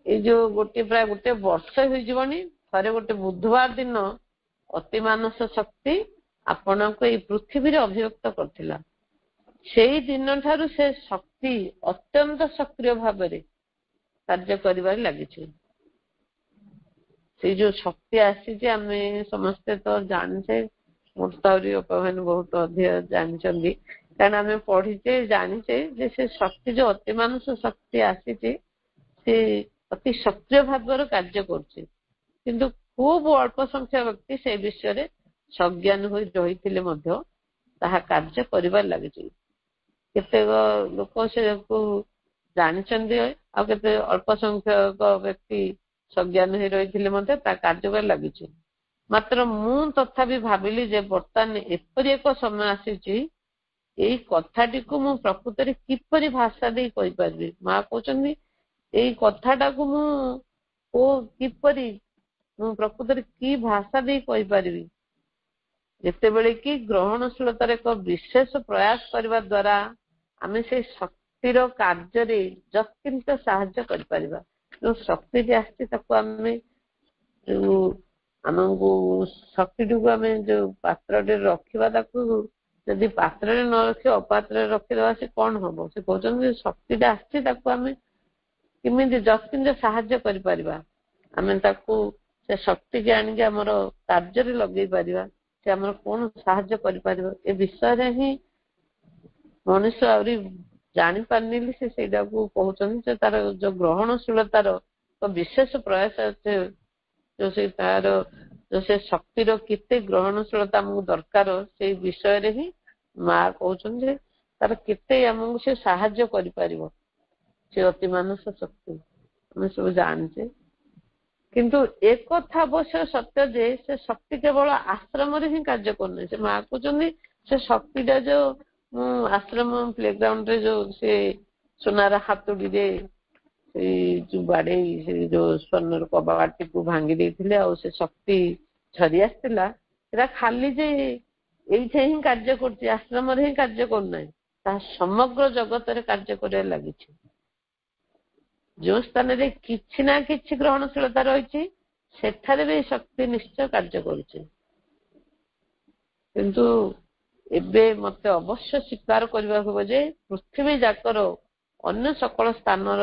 ये जो गोटे प्राय गोटे वर्ष होनी थे गोटे बुधवार दिन अति मानस शक्ति आपण को ये पृथ्वी अभिव्यक्त करथिला से दिन ठारू से शक्ति अत्यंत सक्रिय भाव कार्य कर लगी से जो शक्ति आसी आम समस्ते तो जाने मूर्ति उपमान बहुत अधिक जानते कारण आम पढ़ीचे जानीचे से शक्ति जो अति मानस शक्ति आसी से अति सक्रिय भाव कार्य कर खूब अल्प संख्या व्यक्ति से विषय सज्ञान हो रही कार्य कर लगी केते लोक से जानते अल्प संख्यक व्यक्ति सज्ञान हो रही कार्य कर लगी मात्र मु तथा भाविली जे बर्तमान एपरी एक समय आसी कथाटी को मु प्रकृत किपरि भाषा दे कहि पारबी माँ कहते यही कथाटा को मु किपरि मु प्रकृत की भाषा दे कहि पारबी जिते बेले कि ग्रहणशीलतार एक विशेष प्रयास करने द्वारा आम से शक्तिर कार्य जत्किंत साहाय्य कर जो शक्ति आम आमको शक्ति को आम जो पात्र रखा जदि पात्र न रखी अपात्र रखीदा से कौन हम से कहते शक्ति आम किमी जत्किंत साहाय्य कर आम से शक्ति के आनिक आम कार्य लगे पार से आम कौन साहाय्य कर विषय ही मनुष्य आहरी जानी पारनी से कहते तार जो ग्रहणशीलतार तो विशेष प्रयास जो से तार जो से शक्तिर केते ग्रहणशीलता आमको दरकार से विषय ही माँ कहते तार केते आमको से साहाय्य कर अति मानस शक्ति आम सब जानचे किंतु एक कथा अवश्य सत्य जे से शक्ति केवल आश्रम ही कार्य करना से माँ कहते से शक्तिटा जो आश्रम प्लेग्राउंड रे जो से सोनार हाथुड़ी जो बाड़े से जो स्वर्णर कबाटी को भांगी देते से शक्ति झरी आसला खाली जे ये ही कार्य कर आश्रम ही कार्य करना समग्र जगत कार्य कर लगी जो स्थान रे किछि ना किछि ग्रहणशीलता रही भी शक्ति निश्चय कार्य कर କିନ୍ତୁ ଏବେ ମତେ ଅବଶ୍ୟ ସ୍ୱୀକାର କରିବାକୁ ହେବ ଯେ ପୃଥିବୀ ଯାକର ଅନ୍ୟ ସକଳ ସ୍ଥାନର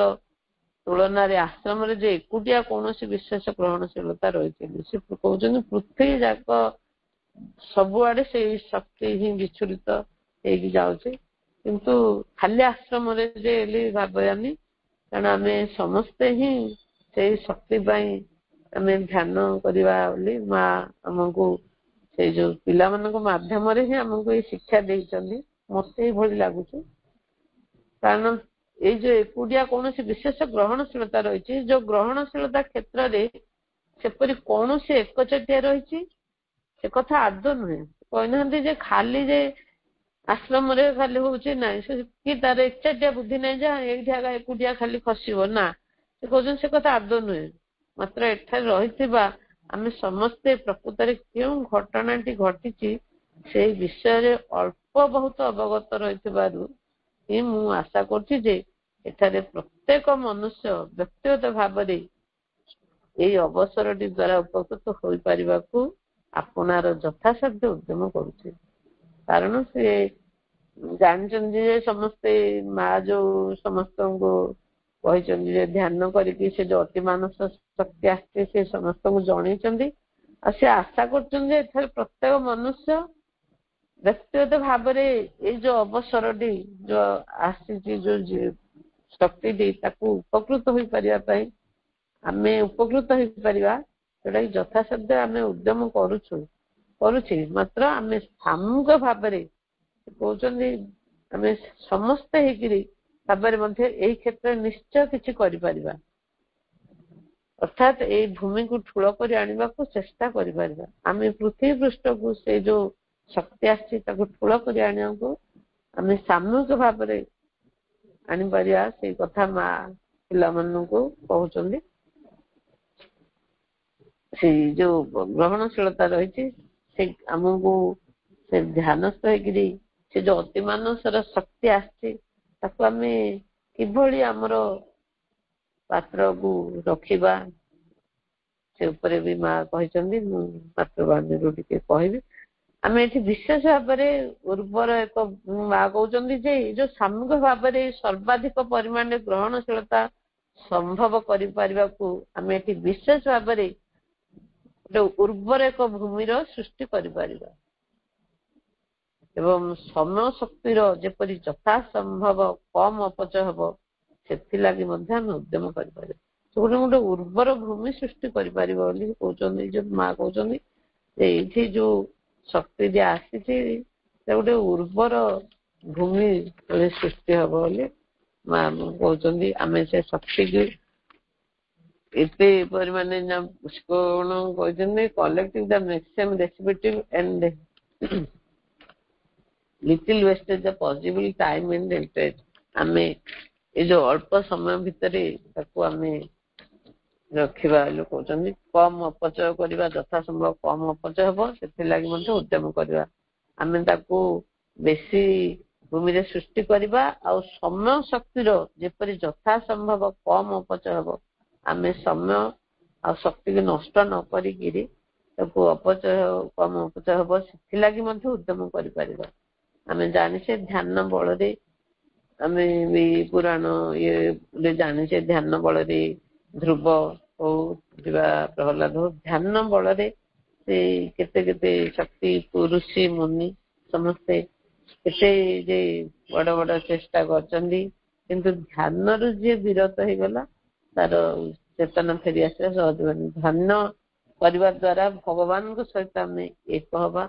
ତୁଳନାରେ ଆଶ୍ରମରେ ଯେ ଏକୁଟିଆ କୌଣସି ବିଶେଷ ଗ୍ରହଣଶୀଳତା ରହିଛି। ସେ କହୁଛନ୍ତି ପୃଥିବୀ ଯାକ ସବୁଆଡେ ସେଇ ଶକ୍ତି ହିଁ ବିଚ୍ଛୁରିତ ହେଇକି ଯାଉଛି, କିନ୍ତୁ ଖାଲି ଆଶ୍ରମରେ ଯେ ବୋଲି ଭାବିବାନି, କାରଣ ଆମେ ସମସ୍ତେ ହିଁ ସେଇ ଶକ୍ତି ପାଇଁ ଆମେ ଧ୍ୟାନ କରିବା ବୋଲି ମା ଆମକୁ ସେଇ ଯୋଉ ପିଲାମାନଙ୍କ ମାଧ୍ୟମରେ ହିଁ ଆମକୁ ଏଇ ଶିକ୍ଷା ଦେଇଛନ୍ତି। ମତେ ଏଇଭଳି ଲାଗୁଛି, କାରଣ ଏଇ ଯୋଉ ଏକୁଟିଆ କୌଣସି ବିଶେଷ ଗ୍ରହଣଶୀଳତା ରହିଛି, ଯୋଉ ଗ୍ରହଣଶୀଳତା କ୍ଷେତ୍ରରେ ସେପରି କୌଣସି ଏକଚଟିଆ ରହିଛି ସେ କଥା ଆଦୌ ନୁହେଁ। କହିନାହାନ୍ତି ଯେ ଖାଲି ଯେ ଆଶ୍ରମରେ ଖାଲି ହଉଛି ନାହିଁ, ସେ କି ତାର ଏକଚାଟିଆ ବୁଦ୍ଧି ନାହିଁ ଯେ ଏଇଠି ଆଗ ଏକୁଟିଆ ଖାଲି ଖସିବ ନା, ସେ କହୁଛନ୍ତି ସେ କଥା ଆଦୌ ନୁହେଁ। ମାତ୍ର ଏଠାରେ ରହିଥିବା ଆମେ ସମସ୍ତେ ପ୍ରକୃତରେ କେଉଁ ଘଟଣାଟି ଘଟିଛି ସେଇ ବିଷୟରେ ଅଳ୍ପ ବହୁତ ଅବଗତ ରହିଥିବାରୁ ହିଁ ମୁଁ ଆଶା କରୁଛି ଯେ ଏଠାରେ ପ୍ରତ୍ୟେକ ମନୁଷ୍ୟ ବ୍ୟକ୍ତିଗତ ଭାବରେ ଏଇ ଅବସରଟି ଦ୍ଵାରା ଉପକୃତ ହୋଇପାରିବାକୁ ଆପଣାର ଯଥାସାଧ୍ୟ ଉଦ୍ୟମ କରୁଛି। କାରଣ ସେ ଜାଣିଛନ୍ତି ଯେ ସମସ୍ତେ ମା ଯୋଉ ସମସ୍ତଙ୍କୁ କହିଛନ୍ତି ଯେ ଧ୍ୟାନ କରିକି ସେ ଯୋଉ ଅତିମାନସ ଶକ୍ତି ଆସିଛି ସେ ସମସ୍ତଙ୍କୁ ଜଣେଇଛନ୍ତି, ଆଉ ସେ ଆଶା କରୁଛନ୍ତି ଯେ ଏଠାରେ ପ୍ରତ୍ୟେକ ମନୁଷ୍ୟ ବ୍ୟକ୍ତିଗତ ଭାବରେ ଏଇ ଯୋଉ ଅବସରଟି ଯୋଉ ଆସିଛି ଯୋଉ ଶକ୍ତିଟି ତାକୁ ଉପକୃତ ହୋଇପାରିବା ପାଇଁ ଆମେ ଉପକୃତ ହେଇପାରିବା, ଯୋଉଟା କି ଯଥାସାଧ୍ୟ ଆମେ ଉଦ୍ୟମ କରୁଛି। ମାତ୍ର ଆମେ ସାମୂହିକ ଭାବରେ କହୁଛନ୍ତି ଆମେ ସମସ୍ତେ ହେଇକିରି ଭାବରେ ମଧ୍ୟ ଏଇ କ୍ଷେତ୍ରରେ ନିଶ୍ଚୟ କିଛି କରିପାରିବା, ଅର୍ଥାତ୍ ଏଇ ଭୂମିକୁ ଠୁଳ କରି ଆଣିବାକୁ ଚେଷ୍ଟା କରିପାରିବା। ଆମେ ପୃଥିବୀ ପୃଷ୍ଠକୁ ସେ ଯୋଉ ଶକ୍ତି ଆସିଛି ତାକୁ ଠୁଳ କରି ଆଣିବାକୁ ଆମେ ସାମୂହିକ ଭାବରେ ଆଣିପାରିବା, ସେଇ କଥା ମା ପିଲାମାନଙ୍କୁ କହୁଛନ୍ତି। ସେଇ ଯୋଉ ଗ୍ରହଣଶୀଳତା ରହିଛି ସେ ଆମକୁ ସେ ଧ୍ୟାନସ୍ଥ ହେଇକିରି ସେ ଯୋଉ ଅତିମାନସର ଶକ୍ତି ଆସିଛି ତାକୁ ଆମେ କିଭଳି ଆମର ପାତ୍ରକୁ ରଖିବା ସେ ଉପରେ ବି ମା କହିଛନ୍ତି। ମୁଁ ମାତୃବାଣୀରୁ ଟିକେ କହିବି। ଆମେ ଏଠି ବିଶେଷ ଭାବରେ ଉର୍ବର ଏକ ମା କହୁଛନ୍ତି ଯେ ଏଇ ଯୋଉ ସାମୂହିକ ଭାବରେ ସର୍ବାଧିକ ପରିମାଣରେ ଗ୍ରହଣଶୀଳତା ସମ୍ଭବ କରିପାରିବାକୁ ଆମେ ଏଠି ବିଶେଷ ଭାବରେ ଗୋଟେ ଉର୍ବର ଏକ ଭୂମିର ସୃଷ୍ଟି କରିପାରିବା ଏବଂ ସମୟ ଶକ୍ତିର ଯେପରି ଯଥାସମ୍ଭବ କମ ଅପଚୟ ହେବ ସେଥିଲାଗି ମଧ୍ୟ ଆମେ ଉଦ୍ୟମ କରିପାରିବା। ଗୋଟେ ଉର୍ବର ଭୂମି ସୃଷ୍ଟି କରିପାରିବ ବୋଲି କହୁଛନ୍ତି, ଯୋଉ ମା କହୁଛନ୍ତି ଏଇଠି ଯୋଉ ଶକ୍ତି ଯେ ଆସିଛି ସେ ଗୋଟେ ଉର୍ବର ଭୂମି ସୃଷ୍ଟି ହବ ବୋଲି ମା କହୁଛନ୍ତି। ଆମେ ସେ ଶକ୍ତିକୁ ଏତେ ପରିମାଣରେ କଣ କହିଛନ୍ତି, collecting the maximum receptive and little wastage the possible time and ଏଣ୍ଟରେଜ। ଆମେ ଏ ଯୋଉ ଅଳ୍ପ ସମୟ ଭିତରେ ତାକୁ ଆମେ ରଖିବା ବୋଲି କହୁଛନ୍ତି। କମ ଅପଚୟ କରିବା, ଯଥାସମ୍ଭବ କମ ଅପଚୟ ହବ ସେଥିଲାଗି ମଧ୍ୟ ଉଦ୍ୟମ କରିବା। ଆମେ ତାକୁ ବେଶୀ ଭୂମିରେ ସୃଷ୍ଟି କରିବା ଆଉ ସମୟ ଶକ୍ତିର ଯେପରି ଯଥାସମ୍ଭବ କମ ଅପଚୟ ହବ, ଆମେ ସମୟ ଆଉ ଶକ୍ତିକୁ ନଷ୍ଟ ନ କରିକିରି ତାକୁ କମ ଅପଚୟ ହବ ସେଥିଲାଗି ମଧ୍ୟ ଉଦ୍ୟମ କରିପାରିବା। ଆମେ ଜାଣିଛେ ଧ୍ୟାନ ବଳରେ ଆମେ ବି ପୁରାଣ ଇଏ ଜାଣିଛେ ଧ୍ୟାନ ବଳରେ ଧ୍ରୁବ ହଉ କିମ୍ବା ପ୍ରହ୍ଲାଦ ହଉ ଧ୍ୟାନ ବଳରେ ସେ କେତେ କେତେ ଶକ୍ତି ଋଷି ମୁନି ସମସ୍ତେ କେତେ ଯେ ବଡ ବଡ ଚେଷ୍ଟା କରିଛନ୍ତି, କିନ୍ତୁ ଧ୍ୟାନରୁ ଯିଏ ବିରତ ହେଇଗଲା ତାର ଚେତନା ଫେରି ଆସିବା ସହଜ ହୁଏନି। ଧ୍ୟାନ କରିବା ଦ୍ଵାରା ଭଗବାନଙ୍କ ସହିତ ଆମେ ଏକ ହବା,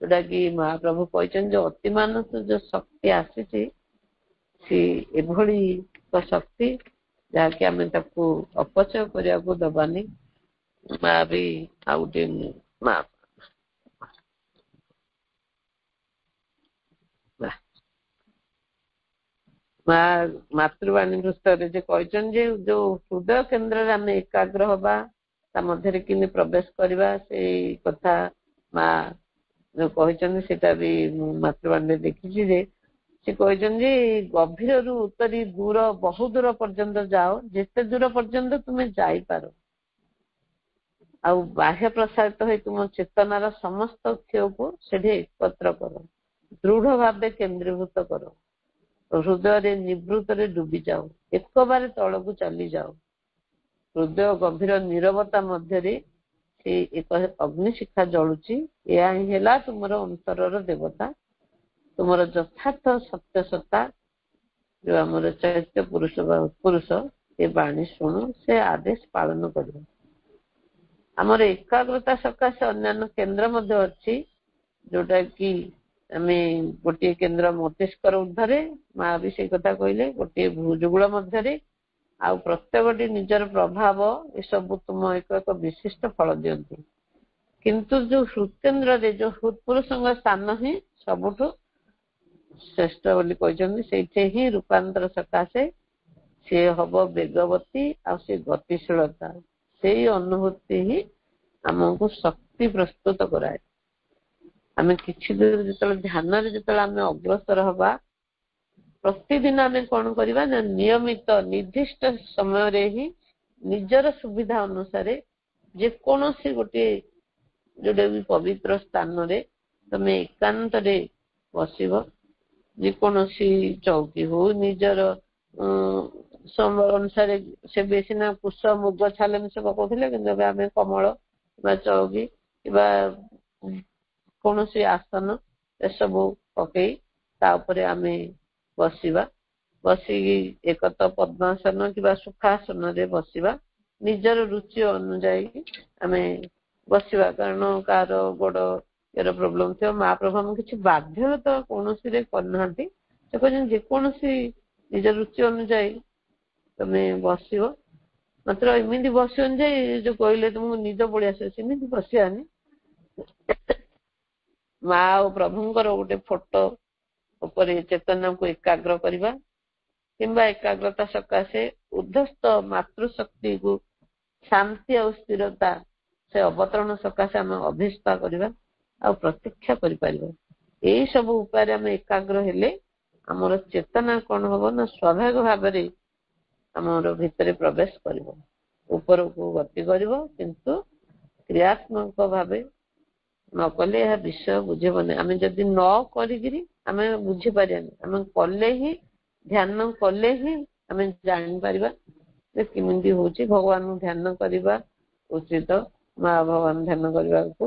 ଯୋଉଟା କି ମହାପ୍ରଭୁ କହିଛନ୍ତି ଯେ ଅତିମାନସ ଯୋଉ ଶକ୍ତି ଆସିଛି ସେ ଏଭଳି ଏକ ଶକ୍ତି ଯାହାକି ଆମେ ତାକୁ ଅପଚୟ କରିବାକୁ ଦବାନି। ମା ବି ଆଉ ଗୋଟେ ମା ମାତୃବାଣୀ ପୃଷ୍ଠରେ ଯେ କହିଛନ୍ତି ଯେ ଯୋଉ ହୃଦୟ କେନ୍ଦ୍ରରେ ଆମେ ଏକାଗ୍ର ହବା, ତା ମଧ୍ୟରେ କେମିତି ପ୍ରବେଶ କରିବା ସେଇ କଥା ମା ଯୋଉ କହିଛନ୍ତି ସେଟା ବି ମୁଁ ମାତୃବାଣୀରେ ଦେଖିଛି ଯେ ସେ କହିଛନ୍ତି ଗଭୀରରୁ ଉତ୍ତରି ଦୂର ବହୁ ଦୂର ପର୍ଯ୍ୟନ୍ତ ଯାଅ, ଯେତେ ଦୂର ପର୍ଯ୍ୟନ୍ତ ତୁମେ ଯାଇପାର। ଆଉ ବାହ୍ୟ ପ୍ରସାରିତ ହୋଇ ତୁମ ଚେତନାର ସମସ୍ତ କ୍ଷୟକୁ ସେଠି ଏକତ୍ର କର, ଦୃଢ ଭାବେ କେନ୍ଦ୍ରୀଭୂତ କର, ହୃଦୟରେ ନିବୃତ୍ତରେ ଡୁବି ଯାଅ, ଏକବାରେ ତଳକୁ ଚାଲିଯାଅ। ହୃଦୟ ଗଭୀର ନୀରବତା ମଧ୍ୟରେ ସେ ଏକ ଅଗ୍ନିଶିଖା ଜଳୁଛି। ଏହା ହିଁ ହେଲା ତୁମର ଅନ୍ତରର ଦେବତା, ତୁମର ଯଥାର୍ଥ ସତ୍ୟ ସତ୍ତା, ଯୋଉ ଆମର ଚୈତ୍ୟ ପୁରୁଷ ବା ପୁରୁଷ। ଏ ବାଣୀ ଶୁଣୁ, ସେ ଆଦେଶ ପାଳନ କରିବ। ଆମର ଏକାଗ୍ରତା ସକାଶେ ଅନ୍ୟାନ୍ୟ କେନ୍ଦ୍ର ମଧ୍ୟ ଅଛି, ଯୋଉଟା କି ଆମେ ଗୋଟିଏ କେନ୍ଦ୍ର ମସ୍ତିଷ୍କର ଉର୍ଦ୍ଧ୍ୱରେ, ମା ବି ସେଇ କଥା କହିଲେ, ଗୋଟିଏ ଭୁଜଗୁଳ ମଧ୍ୟରେ, ଆଉ ପ୍ରତ୍ୟେକଟି ନିଜର ପ୍ରଭାବ ଏସବୁ ତୁମ ଏକ ଏକ ବିଶିଷ୍ଟ ଫଳ ଦିଅନ୍ତି। କିନ୍ତୁ ଯୋଉ ହୃତ୍କେନ୍ଦ୍ରରେ ଯୋଉ ହୃତ୍ପୁରୁଷଙ୍କ ସ୍ଥାନ ହିଁ ସବୁଠୁ ଶ୍ରେଷ୍ଠ ବୋଲି କହିଛନ୍ତି। ସେଇଠି ହିଁ ରୂପାନ୍ତର ସକାଶେ ସେ ହବ ବେଗବତୀ, ଆଉ ସେ ଗତିଶୀଳତା, ସେଇ ଅନୁଭୂତି ହିଁ ଆମକୁ ଶକ୍ତି ପ୍ରସ୍ତୁତ କରାଏ। ଆମେ କିଛି ଦୂର ଯେତେବେଳେ ଧ୍ୟାନରେ ଯେତେବେଳେ ଆମେ ଅଗ୍ରସର ହବା, ପ୍ରତିଦିନ ଆମେ କଣ କରିବା ନା ନିୟମିତ ନିର୍ଦ୍ଦିଷ୍ଟ ସମୟରେ ହିଁ ନିଜର ସୁବିଧା ଅନୁସାରେ ଯେକୌଣସି ଗୋଟିଏ ଯୋଉଟା ବି ପବିତ୍ର ସ୍ଥାନରେ ତମେ ଏକାନ୍ତରେ ବସିବ। ଯେକୌଣସି ଚୌକି ହଉ, ନିଜର ସମୟ ଅନୁସାରେ, ସେ ବେଶିନା କୁଶ ମୁଗ ଛାଲେ ମିଶ ପକଉଥିଲେ, କିନ୍ତୁ ଏବେ ଆମେ କମଳ ବା ଚୌକି କିମ୍ବା କୌଣସି ଆସନ ଏସବୁ ପକେଇ ତା ଉପରେ ଆମେ ବସିବା। ବସିକି ଏକ ତ ପଦ୍ମାସନ କିମ୍ବା ସୁଖାସନରେ ବସିବା। ନିଜର ରୁଚି ଅନୁଯାୟୀ ଆମେ ବସିବା, କାରଣ କାହାର ଗୋଡ ଏର ପ୍ରୋବ୍ଲେମ ଥିବ। ମହାପ୍ରଭୁ ଆମକୁ କିଛି ବାଧ୍ୟ ତ କୌଣସିରେ କରିନାହାନ୍ତି, ସେ କହିଛନ୍ତି ଯେକୌଣସି ନିଜ ରୁଚି ଅନୁଯାୟୀ ତମେ ବସିବ। ମାତ୍ର ଏମିତି ବସିବନି ଯେ ଯୋଉ କହିଲେ ତମକୁ ନିଦ ପଳେଇ ଆସିବ, ସେମିତି ବସିବାନି। ମା ଆଉ ପ୍ରଭୁଙ୍କର ଗୋଟେ ଫଟୋ ଉପରେ ଚେତନାକୁ ଏକାଗ୍ର କରିବା, କିମ୍ବା ଏକାଗ୍ରତା ସକାଶେ ଉଦ୍ଧସ୍ତ ମାତୃଶକ୍ତିକୁ ଶାନ୍ତି ଆଉ ସ୍ଥିରତା ସେ ଅବତରଣ ସକାଶେ ଆମେ ଅଭ୍ୟସ୍ତ କରିବା ଆଉ ପ୍ରତୀକ୍ଷା କରିପାରିବା। ଏଇ ସବୁ ଉପାୟରେ ଆମେ ଏକାଗ୍ର ହେଲେ ଆମର ଚେତନା କଣ ହବ ନା ସ୍ୱାଭାବିକ ଭାବରେ ଆମର ଭିତରେ ପ୍ରବେଶ କରିବ, ଉପରକୁ ଗତି କରିବ। କିନ୍ତୁ କ୍ରିୟାତ୍ମକ ଭାବେ ନ କଲେ ଏହା ବିଷୟ ବୁଝିବନି। ଆମେ ଯଦି ନ କରିକିରି ଆମେ ବୁଝିପାରିବାନି, ଆମେ କଲେ ହିଁ, ଧ୍ୟାନ କଲେ ହିଁ ଆମେ ଜାଣିପାରିବା ଯେ କେମିତି ହଉଛି। ଭଗବାନଙ୍କୁ ଧ୍ୟାନ କରିବା ଉଚିତ, ମା ଭଗବାନ ଧ୍ୟାନ କରିବାକୁ,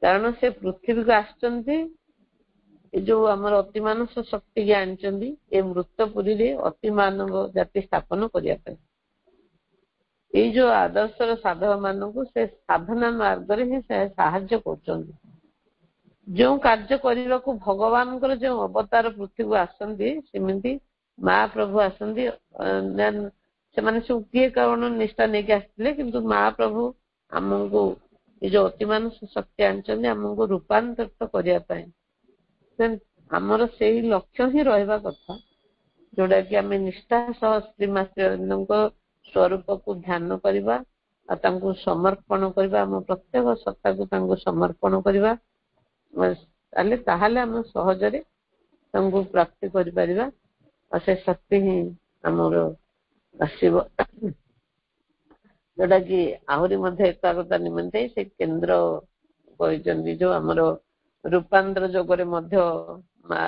କାରଣ ସେ ପୃଥିବୀକୁ ଆସିଛନ୍ତି ଏ ଯୋଉ ଆମର ଅତିମାନସ ଶକ୍ତିକି ଆଣିଛନ୍ତି ଏ ମୃତପୁରୀରେ ଅତିମାନବ ଜାତି ସ୍ଥାପନ କରିବା ପାଇଁ। ଏଇ ଯୋଉ ଆଦର୍ଶର ସାଧକ ମାନଙ୍କୁ ସେ ସାଧନା ମାର୍ଗରେ ହିଁ ସେ ସାହାଯ୍ୟ କରୁଛନ୍ତି। ଯୋଉ କାର୍ଯ୍ୟ କରିବାକୁ ଭଗବାନଙ୍କର ଯୋଉ ଅବତାର ପୃଥିବୀକୁ ଆସନ୍ତି, ସେମିତି ମା ପ୍ରଭୁ ଆସନ୍ତି। ସେମାନେ ସବୁ କିଏ କଣ ନିଷ୍ଠା ନେଇକି ଆସିଥିଲେ, କିନ୍ତୁ ମା ପ୍ରଭୁ ଆମକୁ ଏ ଯୋଉ ଅତିମାନସ ଶକ୍ତି ଆଣିଛନ୍ତି ଆମକୁ ରୂପାନ୍ତରିତ କରିବା ପାଇଁ। ଆମର ସେଇ ଲକ୍ଷ୍ୟ ହିଁ ରହିବା କଥା, ଯୋଉଟା କି ଆମେ ନିଷ୍ଠା ସହ ଶ୍ରୀମା ଶ୍ରୀଅରବିନ୍ଦଙ୍କ ସ୍ୱରୂପକୁ ଧ୍ୟାନ କରିବା ଆଉ ତାଙ୍କୁ ସମର୍ପଣ କରିବା, ଆମ ପ୍ରତ୍ୟେକ ସତ୍ତାକୁ ତାଙ୍କୁ ସମର୍ପଣ କରିବା। ତାହେଲେ ଆମେ ସହଜରେ ତାଙ୍କୁ ପ୍ରାପ୍ତି କରିପାରିବା ଆଉ ସେ ଶକ୍ତି ହିଁ ଆମର ଆସିବ, ଯୋଉଟା କି ଆହୁରି ମଧ୍ୟ ଏକାଗ୍ରତା ନିମନ୍ତେ ସେ କେନ୍ଦ୍ର କହିଛନ୍ତି। ଯୋଉ ଆମର ରୂପାନ୍ତର ଯୋଗରେ ମଧ୍ୟ ମା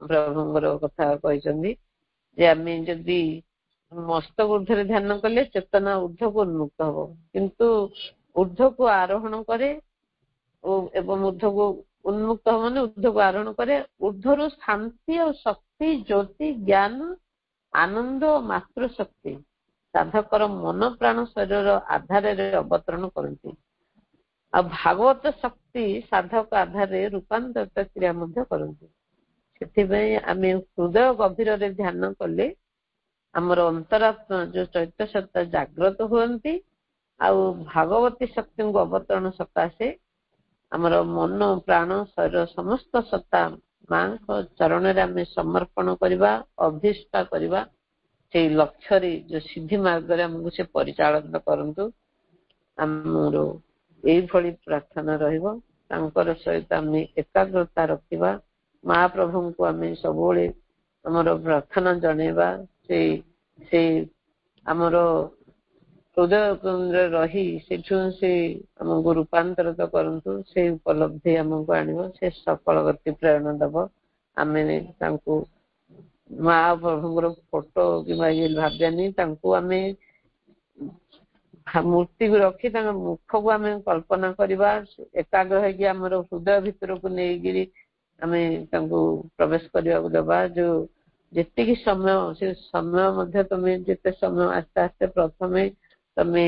ପ୍ରଭୁଙ୍କର କଥା କହିଛନ୍ତି ଯେ ଆମେ ଯଦି ମସ୍ତକ ଉର୍ଦ୍ଧ୍ୱରେ ଧ୍ୟାନ କଲେ ଚେତନା ଉର୍ଦ୍ଧ୍ୱକୁ ଉନ୍ମୁକ୍ତ ହବ, କିନ୍ତୁ ଉର୍ଦ୍ଧ୍ୱକୁ ଆରୋହଣ କରେ ଏବଂ ଉର୍ଦ୍ଧ୍ୱକୁ ଉନ୍ମୁକ୍ତ ହବ ମାନେ ଉର୍ଦ୍ଧ୍ୱକୁ ଆରୋହଣ କରେ। ଉର୍ଦ୍ଧ୍ୱରୁ ଶାନ୍ତି ଆଉ ଶକ୍ତି, ଜ୍ୟୋତି, ଜ୍ଞାନ, ଆନନ୍ଦ ଓ ମାତୃଶକ୍ତି ସାଧକର ମନ ପ୍ରାଣ ଶରୀରର ଆଧାରରେ ଅବତରଣ କରନ୍ତି। ଆଉ ଭାଗବତ ଶକ୍ତି ସାଧକ ଆଧାରରେ ରୂପାନ୍ତରିତ କ୍ରିୟା ମଧ୍ୟ କରନ୍ତି। ସେଥିପାଇଁ ଆମେ ହୃଦୟ ଗଭୀରରେ ଧ୍ୟାନ କଲେ ଆମର ଅନ୍ତରାତ୍ମା ଯୋଉ ଚୈତ୍ୟ ସତ୍ତା ଜାଗ୍ରତ ହୁଅନ୍ତି, ଆଉ ଭାଗବତୀ ଶକ୍ତିଙ୍କୁ ଅବତରଣ ସକାଶେ ଆମର ମନ ପ୍ରାଣ ଶରୀର ସମସ୍ତ ସତ୍ତା ମାଙ୍କ ଚରଣରେ ଆମେ ସମର୍ପଣ କରିବା, ଅଭିଷ୍ଠା କରିବା। ସେଇ ଲକ୍ଷ୍ୟରେ ଯୋଉ ସିଦ୍ଧି ମାର୍ଗରେ ଆମକୁ ସେ ପରିଚାଳନା କରନ୍ତୁ। ଆମର ଏଇଭଳି ପ୍ରାର୍ଥନା ରହିବ। ତାଙ୍କର ସହିତ ଆମେ ଏକାଗ୍ରତା ରଖିବା, ମହାପ୍ରଭୁଙ୍କୁ ଆମେ ସବୁବେଳେ ଆମର ପ୍ରାର୍ଥନା ଜଣେଇବା। ସେଇ ଆମର ହୃଦୟ କେନ୍ଦ୍ରରେ ରହି ସେଠୁ ସେ ଆମକୁ ରୂପାନ୍ତରିତ କରନ୍ତୁ, ସେଇ ଉପଲବ୍ଧି ଆମକୁ ଆଣିବ, ସେ ସଫଳ ଗତି ପ୍ରେରଣା ଦବ। ଆମେ ତାଙ୍କୁ ମହାପ୍ରଭୁଙ୍କର ଫଟୋ କିମ୍ବା ଇଏ ଭାବିବାନି, ତାଙ୍କୁ ଆମେ ମୂର୍ତ୍ତିକୁ ରଖି ତାଙ୍କ ମୁଖକୁ ଆମେ କଳ୍ପନା କରିବା, ଏକାଗ୍ର ହେଇକି ଆମର ହୃଦୟ ଭିତରକୁ ନେଇକିରି ଆମେ ତାଙ୍କୁ ପ୍ରବେଶ କରିବାକୁ ଦେବା। ଯୋଉ ଯେତିକି ସମୟ, ସେ ସମୟ ମଧ୍ୟ ତମେ ଯେତେ ସମୟ ଆସ୍ତେ ଆସ୍ତେ ପ୍ରଥମେ ତମେ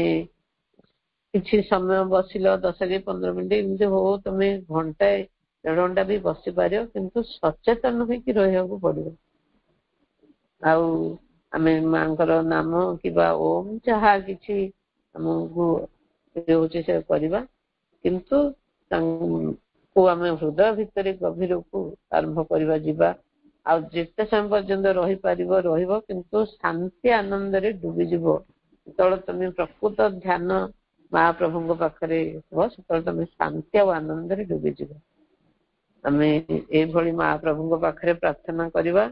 କିଛି ସମୟ ବସିଲ, 10 କି 15 ମିନିଟ୍, ଏମିତି ହଉ ତମେ ଘଣ୍ଟାଏ 1.5 ଘଣ୍ଟା ବି ବସିପାରିବ, କିନ୍ତୁ ସଚେତନ ହେଇକି ରହିବାକୁ ପଡିବ। ଆଉ ଆମେ ମାଙ୍କର ନାମ କିମ୍ବା ଓମ୍ ଯାହା କିଛି ଆମକୁ ହେଉଛି ସେ କରିବା, କିନ୍ତୁ ତାଙ୍କୁ ଆମେ ହୃଦୟ ଭିତରେ ଗଭୀରକୁ ଆରମ୍ଭ କରିବା, ଯିବା। ଆଉ ଯେତେ ସମୟ ପର୍ଯ୍ୟନ୍ତ ରହିପାରିବ ରହିବ, କିନ୍ତୁ ଶାନ୍ତି ଆନନ୍ଦରେ ଡୁବିଯିବ। ଯେତେବେଳେ ତମେ ପ୍ରକୃତ ଧ୍ୟାନ ମହାପ୍ରଭୁଙ୍କ ପାଖରେ ହବ, ସେତେବେଳେ ତମେ ଶାନ୍ତି ଆଉ ଆନନ୍ଦରେ ଡୁବିଯିବ। ଆମେ ଏଇଭଳି ମହାପ୍ରଭୁଙ୍କ ପାଖରେ ପ୍ରାର୍ଥନା କରିବା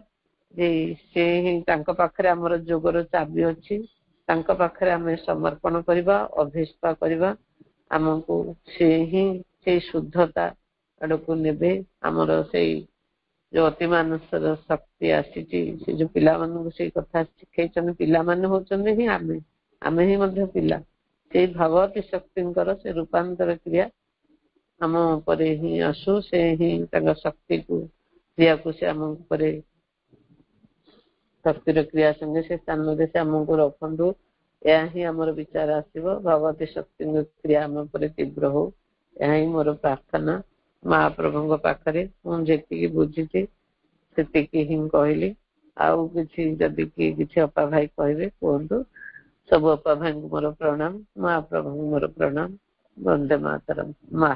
ଯେ ସେ ହିଁ, ତାଙ୍କ ପାଖରେ ଆମର ଯୋଗର ଚାବି ଅଛି, ତାଙ୍କ ପାଖରେ ଆମେ ସମର୍ପଣ କରିବା, ଅଭିଷ୍ପା କରିବା। ଆମକୁ ସେ ହିଁ ସେଇ ଶୁଦ୍ଧତା ଆଡକୁ ନେବେ। ଆମର ସେଇ ଯୋଉ ଅତି ମାନସର ଶକ୍ତି ଆସିଛି, ସେ ଯୋଉ ପିଲାମାନଙ୍କୁ ସେଇ କଥା ଶିଖେଇଛନ୍ତି, ପିଲାମାନେ ହଉଛନ୍ତି ହିଁ ଆମେ ହିଁ ମଧ୍ୟ ପିଲା। ସେଇ ଭଗବତୀ ଶକ୍ତିଙ୍କର ସେ ରୂପାନ୍ତର କ୍ରିୟା ଆମ ଉପରେ ହିଁ ଆସୁ, ସେ ହିଁ ତାଙ୍କ ଶକ୍ତିକୁ କ୍ରିୟାକୁ ସେ ଆମ ଉପରେ ଶକ୍ତିର କ୍ରିୟା ସଙ୍ଗେ ସେ ସ୍ଥାନରେ ସେ ଆମକୁ ରଖନ୍ତୁ। ଏହା ହିଁ ଆମର ବିଚାର ଆସିବ, ଭଗବତୀ ଶକ୍ତିଙ୍କ କ୍ରିୟା ଆମ ଉପରେ ତୀବ୍ର ହଉ। ଏହା ହିଁ ମୋର ପ୍ରାର୍ଥନା ମହାପ୍ରଭୁଙ୍କ ପାଖରେ। ମୁଁ ଯେତିକି ବୁଝିଛି ସେତିକି ହିଁ କହିଲି। ଆଉ କିଛି ଯଦି କିଏ କିଛି ଅପା ଭାଇ କହିବେ କୁହନ୍ତୁ। ସବୁ ଅପା ଭାଇଙ୍କୁ ମୋର ପ୍ରଣାମ, ମହାପ୍ରଭୁଙ୍କୁ ମୋର ପ୍ରଣାମ। ବନ୍ଦେ ମାତରମ୍। ମା